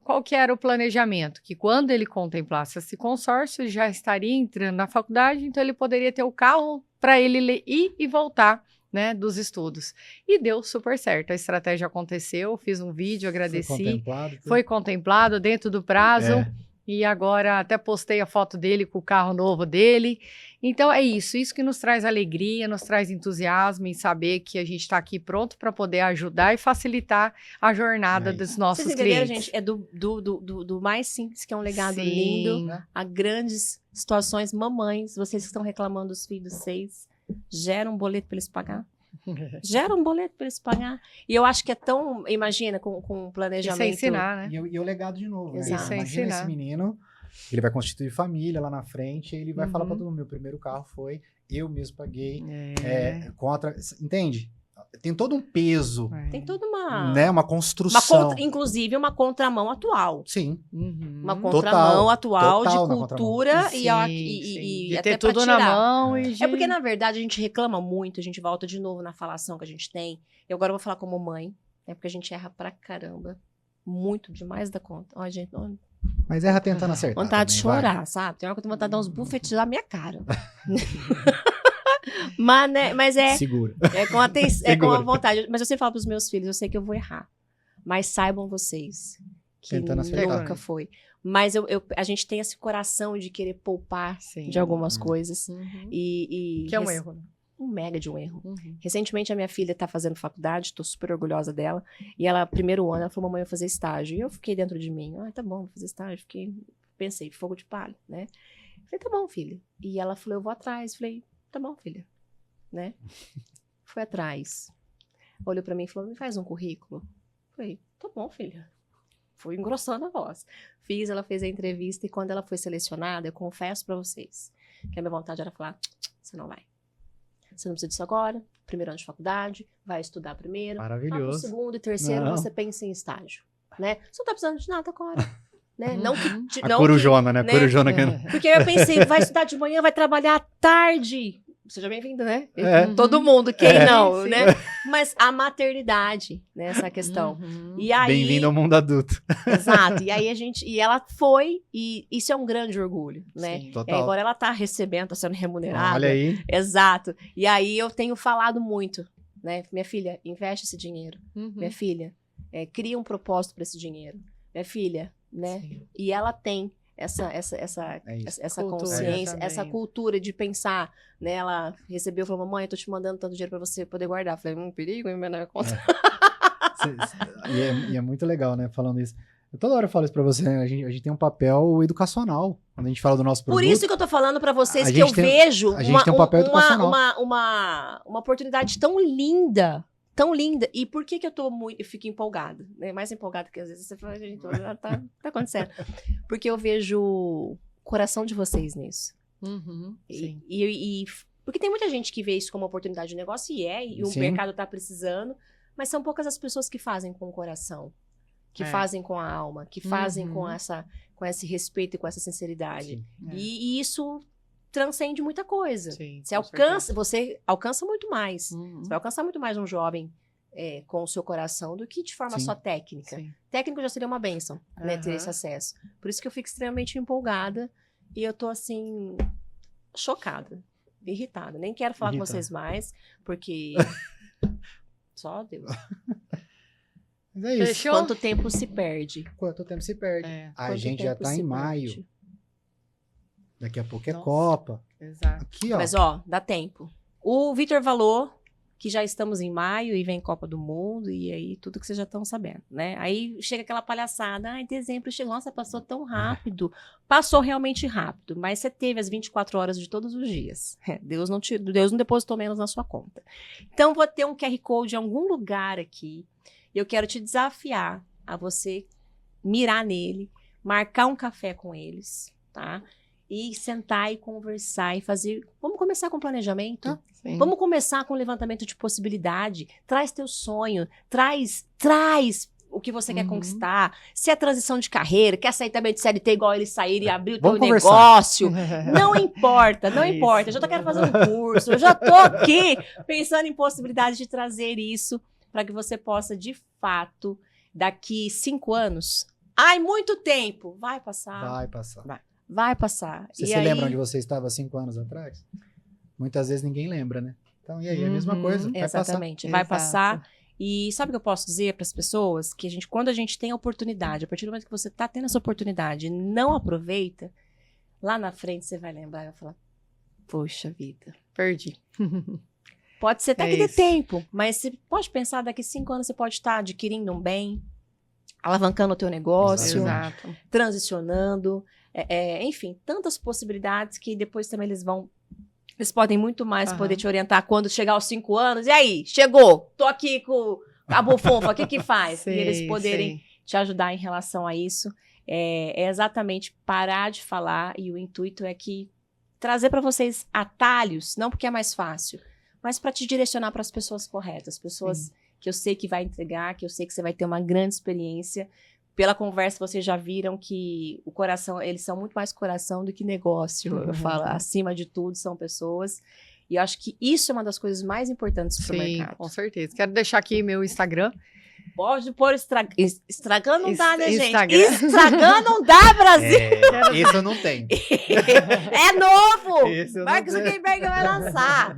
Qual que era o planejamento? Que quando ele contemplasse esse consórcio, ele já estaria entrando na faculdade, então ele poderia ter o carro para ele ir e voltar, né, dos estudos. E deu super certo. A estratégia aconteceu, fiz um vídeo, agradeci. Foi contemplado dentro do prazo. E agora até postei a foto dele com o carro novo dele. Então é isso que nos traz alegria, nos traz entusiasmo em saber que a gente está aqui pronto para poder ajudar e facilitar a jornada dos nossos Vocês entenderam, clientes. gente? É do mais simples, que é um legado Sim. lindo, a grandes situações. Mamães, vocês que estão reclamando dos filhos de vocês, gera um boleto para eles pagar. Gera um boleto para eles pagar. E eu acho que é tão, imagina, com planejamento. Isso é ensinar, né? E o legado de novo, né? Exato. Isso é Imagina ensinar. esse menino, ele vai constituir família lá na frente, ele vai falar pra Uhum. todo mundo, meu primeiro carro foi, eu mesmo paguei, É. entende? Tem todo um peso, Tem toda uma... né? Uma construção. Inclusive uma contramão atual. Sim. Uhum. Uma Total, contramão atual total na de cultura Sim, e de até ter pra tudo na tirar. mão e de... É porque, na verdade, a gente reclama muito, a gente volta de novo na falação que a gente tem. Eu agora vou falar como mãe, né? Porque a gente erra pra caramba. Muito demais da conta. Ó, gente, Mas erra tentando acertar. vontade de também, vai. chorar, sabe? Tem hora que eu tenho vontade de dar uns buffets na minha cara. Mas, né, mas Segura. é com a Segura. vontade. Mas eu sempre falo pros meus filhos, eu sei que eu vou errar. Mas saibam vocês que Tentando acertar. nunca foi. Mas a gente tem esse coração de querer poupar Sim. de algumas coisas. Uhum. E Que é um erro, né? Um mega de um erro. Uhum. Recentemente, a minha filha tá fazendo faculdade, tô super orgulhosa dela. E ela, primeiro ano, ela falou, mamãe, eu vou fazer estágio. E eu fiquei dentro de mim, tá bom, vou fazer estágio. Pensei, fogo de palha, né? Falei, tá bom, filha. E ela falou, eu vou atrás. Falei, tá bom, filha, né? Fui atrás. Olhou pra mim e falou, me faz um currículo. Falei, tá bom, filha. Fui engrossando a voz. Ela fez a entrevista e quando ela foi selecionada, eu confesso pra vocês que a minha vontade era falar, você não vai. Você não precisa disso agora, primeiro ano de faculdade, vai estudar primeiro. Maravilhoso. Lá no segundo e terceiro Não. você pensa em estágio, né? Você não tá precisando de nada agora, né? Não que... A não corujona, né? A né? corujona que... Porque eu pensei, vai estudar de manhã, vai trabalhar à tarde. Seja bem-vindo, né? É. Todo mundo, quem É. não, Sim. né? Mas a maternidade, né? Essa questão. Uhum. E aí... Bem-vindo ao mundo adulto. Exato. E aí e ela foi, e isso é um grande orgulho, né? Sim. E Total. aí, agora ela tá recebendo, tá sendo remunerada. Olha aí. Exato. E aí eu tenho falado muito, né? Minha filha, investe esse dinheiro. Uhum. Minha filha, cria um propósito para esse dinheiro. Minha filha, né? Sim. E ela tem essa É isso. Cultura consciência, também. essa cultura de pensar, né? Ela recebeu e falou, mamãe, eu tô te mandando tanto dinheiro para você poder guardar. Eu falei, perigo, hein, menor conta. E é muito legal, né? Falando isso. Toda hora eu falo isso pra você, né? A gente tem um papel educacional quando a gente fala do nosso produto. Por isso que eu tô falando para vocês A que eu gente tem- vejo a gente tem um papel educacional. uma oportunidade tão linda tão linda. E por que que eu fico empolgada? Né? Mais empolgada que às vezes você fala, gente, tá acontecendo. Porque eu vejo o coração de vocês nisso. Sim. E porque tem muita gente que vê isso como oportunidade de negócio, e o Sim. mercado tá precisando, mas são poucas as pessoas que fazem com o coração, que fazem com a alma, que fazem com esse respeito e com essa sinceridade. Sim. E isso transcende muita coisa. Sim, Você alcança muito mais. Você vai alcançar muito mais um jovem com o seu coração do que de forma Sim. só técnica. Sim. Técnico já seria uma bênção, né, ter esse acesso. Por isso que eu fico extremamente empolgada e eu tô, assim, chocada, irritada. Nem quero falar com vocês mais, porque só Deus. Mas é isso. Fechou? Quanto tempo se perde. Quanto tempo se perde. A Quanto gente já tempo tá se em maio. perde. Daqui a pouco é Nossa. Copa. Exato. Aqui, ó. Mas, dá tempo. O Vitor falou que já estamos em maio e vem Copa do Mundo, e aí tudo que vocês já estão sabendo, né? Aí chega aquela palhaçada, dezembro chegou, nossa, passou tão rápido. Passou realmente rápido, mas você teve as 24 horas de todos os dias. Deus não depositou menos na sua conta. Então, vou ter um QR Code em algum lugar aqui, e eu quero te desafiar a você mirar nele, marcar um café com eles, tá? E sentar e conversar e fazer... Vamos começar com planejamento? Sim. Vamos começar com levantamento de possibilidade. Traz teu sonho, traz o que você quer conquistar. Se é transição de carreira, quer sair também de CLT igual eles saíram e abrir o teu Vamos conversar. negócio. Não importa, não Isso. importa. Eu já quero fazer um curso, eu já tô aqui pensando em possibilidades de trazer isso para que você possa, de fato, daqui 5 anos... muito tempo! Vai passar. Vai passar. Vai passar. Você E se aí... lembra onde você estava 5 anos atrás? Muitas vezes ninguém lembra, né? Então, e aí? É a mesma coisa. Vai Exatamente. Exato. Vai passar. E sabe o que eu posso dizer para as pessoas? Que quando a gente tem a oportunidade, a partir do momento que você está tendo essa oportunidade e não aproveita, lá na frente você vai lembrar e vai falar, poxa vida. Perdi. Pode ser até que dê isso. tempo, mas você pode pensar, daqui 5 anos você pode estar adquirindo um bem, alavancando o teu negócio, Exatamente. Exato. transicionando, enfim, tantas possibilidades que depois também eles podem muito mais poder te orientar quando chegar aos 5 anos. E aí, chegou, tô aqui com a bufunfa, o que faz? Sim, E eles poderem sim. te ajudar em relação a isso. É exatamente parar de falar, e o intuito é que trazer para vocês atalhos, não porque é mais fácil, mas para te direcionar para as pessoas corretas, pessoas que eu sei que vai entregar, que eu sei que você vai ter uma grande experiência. Pela conversa, vocês já viram que o coração, eles são muito mais coração do que negócio. Eu falo, acima de tudo, são pessoas. E eu acho que isso é uma das coisas mais importantes para o Sim, mercado. com certeza. Quero deixar aqui meu Instagram. Pode pôr estragando não dá, né, gente? Instagram. Estragando não dá, Brasil! Isso eu não tenho. É novo! Esse eu não Mark tenho. Zuckerberg vai lançar.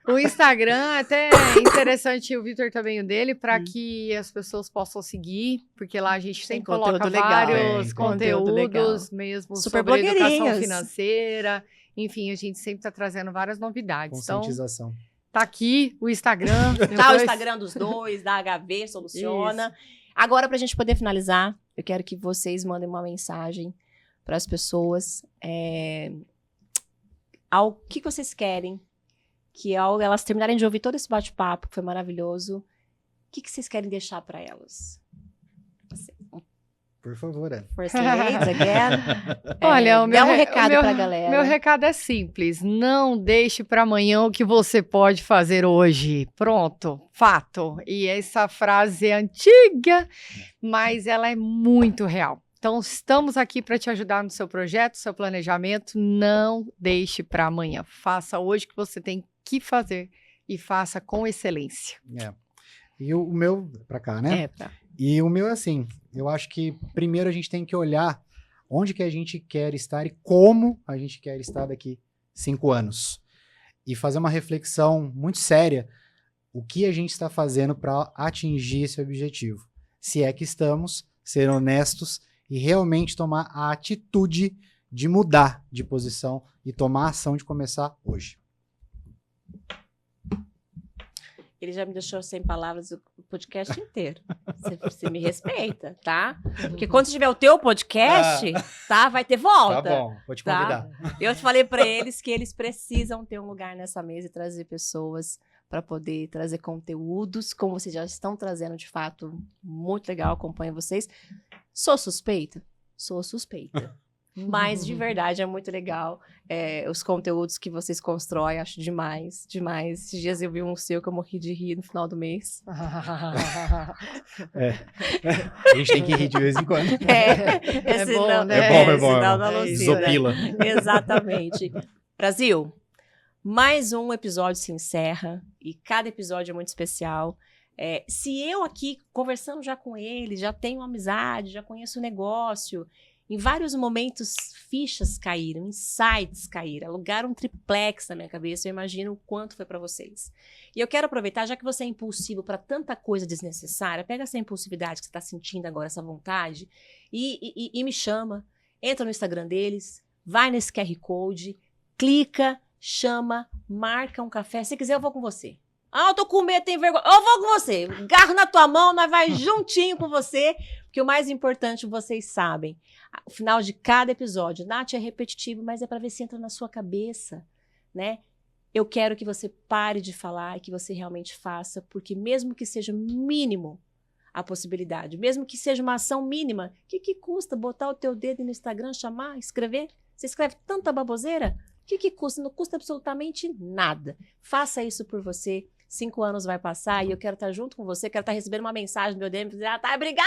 O Instagram, até interessante o Vitor também o dele, para que as pessoas possam seguir, porque lá a gente Tem sempre coloca conteúdo legal. vários Tem conteúdo legal. conteúdos mesmo Super sobre educação blogueirinhas. financeira. Enfim, a gente sempre está trazendo várias novidades. Então, Conscientização. tá aqui o Instagram. Tá o depois- Instagram dos dois, da HV Soluciona. Agora, pra gente poder finalizar, eu quero que vocês mandem uma mensagem para as pessoas. Ao que vocês querem, que ao elas terminarem de ouvir todo esse bate-papo, que foi maravilhoso, o que vocês querem deixar para elas? Por favor, Ana. First ladies again. Olha, o meu dá um re- recado o meu- pra galera. Meu recado é simples. Não deixe para amanhã o que você pode fazer hoje. Pronto, fato. E essa frase é antiga, mas ela é muito real. Então, estamos aqui para te ajudar no seu projeto, seu planejamento. Não deixe para amanhã. Faça hoje o que você tem que fazer e faça com excelência. E o meu, pra cá, né? Tá. E o meu é assim, eu acho que primeiro a gente tem que olhar onde que a gente quer estar e como a gente quer estar daqui 5 anos. E fazer uma reflexão muito séria, o que a gente está fazendo para atingir esse objetivo. Se é que estamos, ser honestos e realmente tomar a atitude de mudar de posição e tomar a ação de começar hoje. Ele já me deixou sem palavras o podcast inteiro. Você me respeita, tá? Porque quando tiver o teu podcast, tá? Vai ter volta. Tá bom, vou te Tá. convidar. Eu te falei pra eles que eles precisam ter um lugar nessa mesa e trazer pessoas para poder trazer conteúdos, como vocês já estão trazendo, de fato, muito legal, acompanho vocês. Sou suspeita? Sou suspeita. Mas, de verdade, é muito legal os conteúdos que vocês constroem, acho demais, demais. Esses dias eu vi um seu que eu morri de rir no final do mês. A gente tem que rir de vez em quando. bom, não, né? É bom. senão não alucina. Isopila. Exatamente. Brasil, mais um episódio se encerra e cada episódio é muito especial. Se eu aqui, conversando já com ele, já tenho amizade, já conheço o negócio, em vários momentos fichas caíram, insights caíram, alugaram um triplex na minha cabeça, eu imagino o quanto foi para vocês. E eu quero aproveitar, já que você é impulsivo para tanta coisa desnecessária, pega essa impulsividade que você está sentindo agora, essa vontade, e me chama, entra no Instagram deles, vai nesse QR Code, clica, chama, marca um café. Se quiser, eu vou com você. Eu tô com medo, tem vergonha. Eu vou com você. Garro na tua mão, nós vai juntinho com você. Porque o mais importante, vocês sabem. O final de cada episódio, Nath, é repetitivo, mas é para ver se entra na sua cabeça, né? Eu quero que você pare de falar e que você realmente faça, porque mesmo que seja mínimo a possibilidade, mesmo que seja uma ação mínima, o que custa botar o teu dedo no Instagram, chamar, escrever? Você escreve tanta baboseira? O que custa? Não custa absolutamente nada. Faça isso por você. 5 anos vai passar e eu quero estar junto com você, quero estar recebendo uma mensagem do meu DM, dizer, tá, obrigada!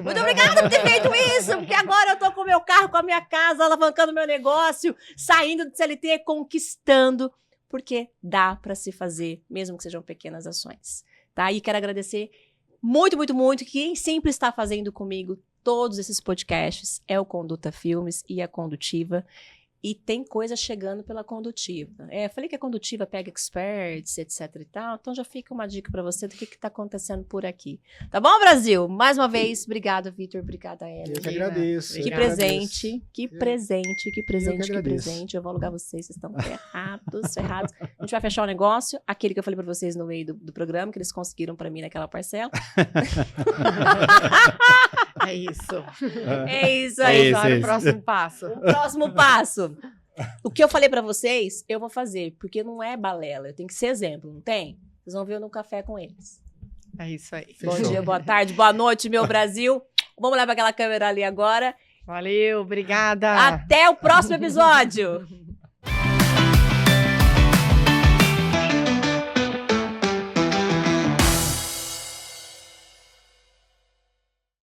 Muito obrigada por ter feito isso, porque agora eu tô com o meu carro, com a minha casa, alavancando meu negócio, saindo do CLT, conquistando, porque dá para se fazer, mesmo que sejam pequenas ações, tá? E quero agradecer muito, muito, muito quem sempre está fazendo comigo todos esses podcasts, é o Conduta Filmes e a Condutiva. E tem coisa chegando pela Condutiva. Falei que a Condutiva pega experts, etc e tal. Então já fica uma dica para você do que está acontecendo por aqui. Tá bom, Brasil? Mais uma vez, obrigado, Vitor. Obrigada, Ellen. Eu que agradeço. Que presente, que presente, que presente, que presente. Eu vou alugar vocês estão ferrados. A gente vai fechar o negócio, aquele que eu falei para vocês no meio do programa, que eles conseguiram para mim naquela parcela. É isso. É isso aí. O próximo passo. O próximo passo. O que eu falei pra vocês, eu vou fazer, porque não é balela, eu tenho que ser exemplo, não tem? Vocês vão ver eu no café com eles. É isso aí. Fechou. Bom dia, boa tarde, boa noite, meu Brasil. Vamos olhar pra aquela câmera ali agora. Valeu, obrigada. Até o próximo episódio.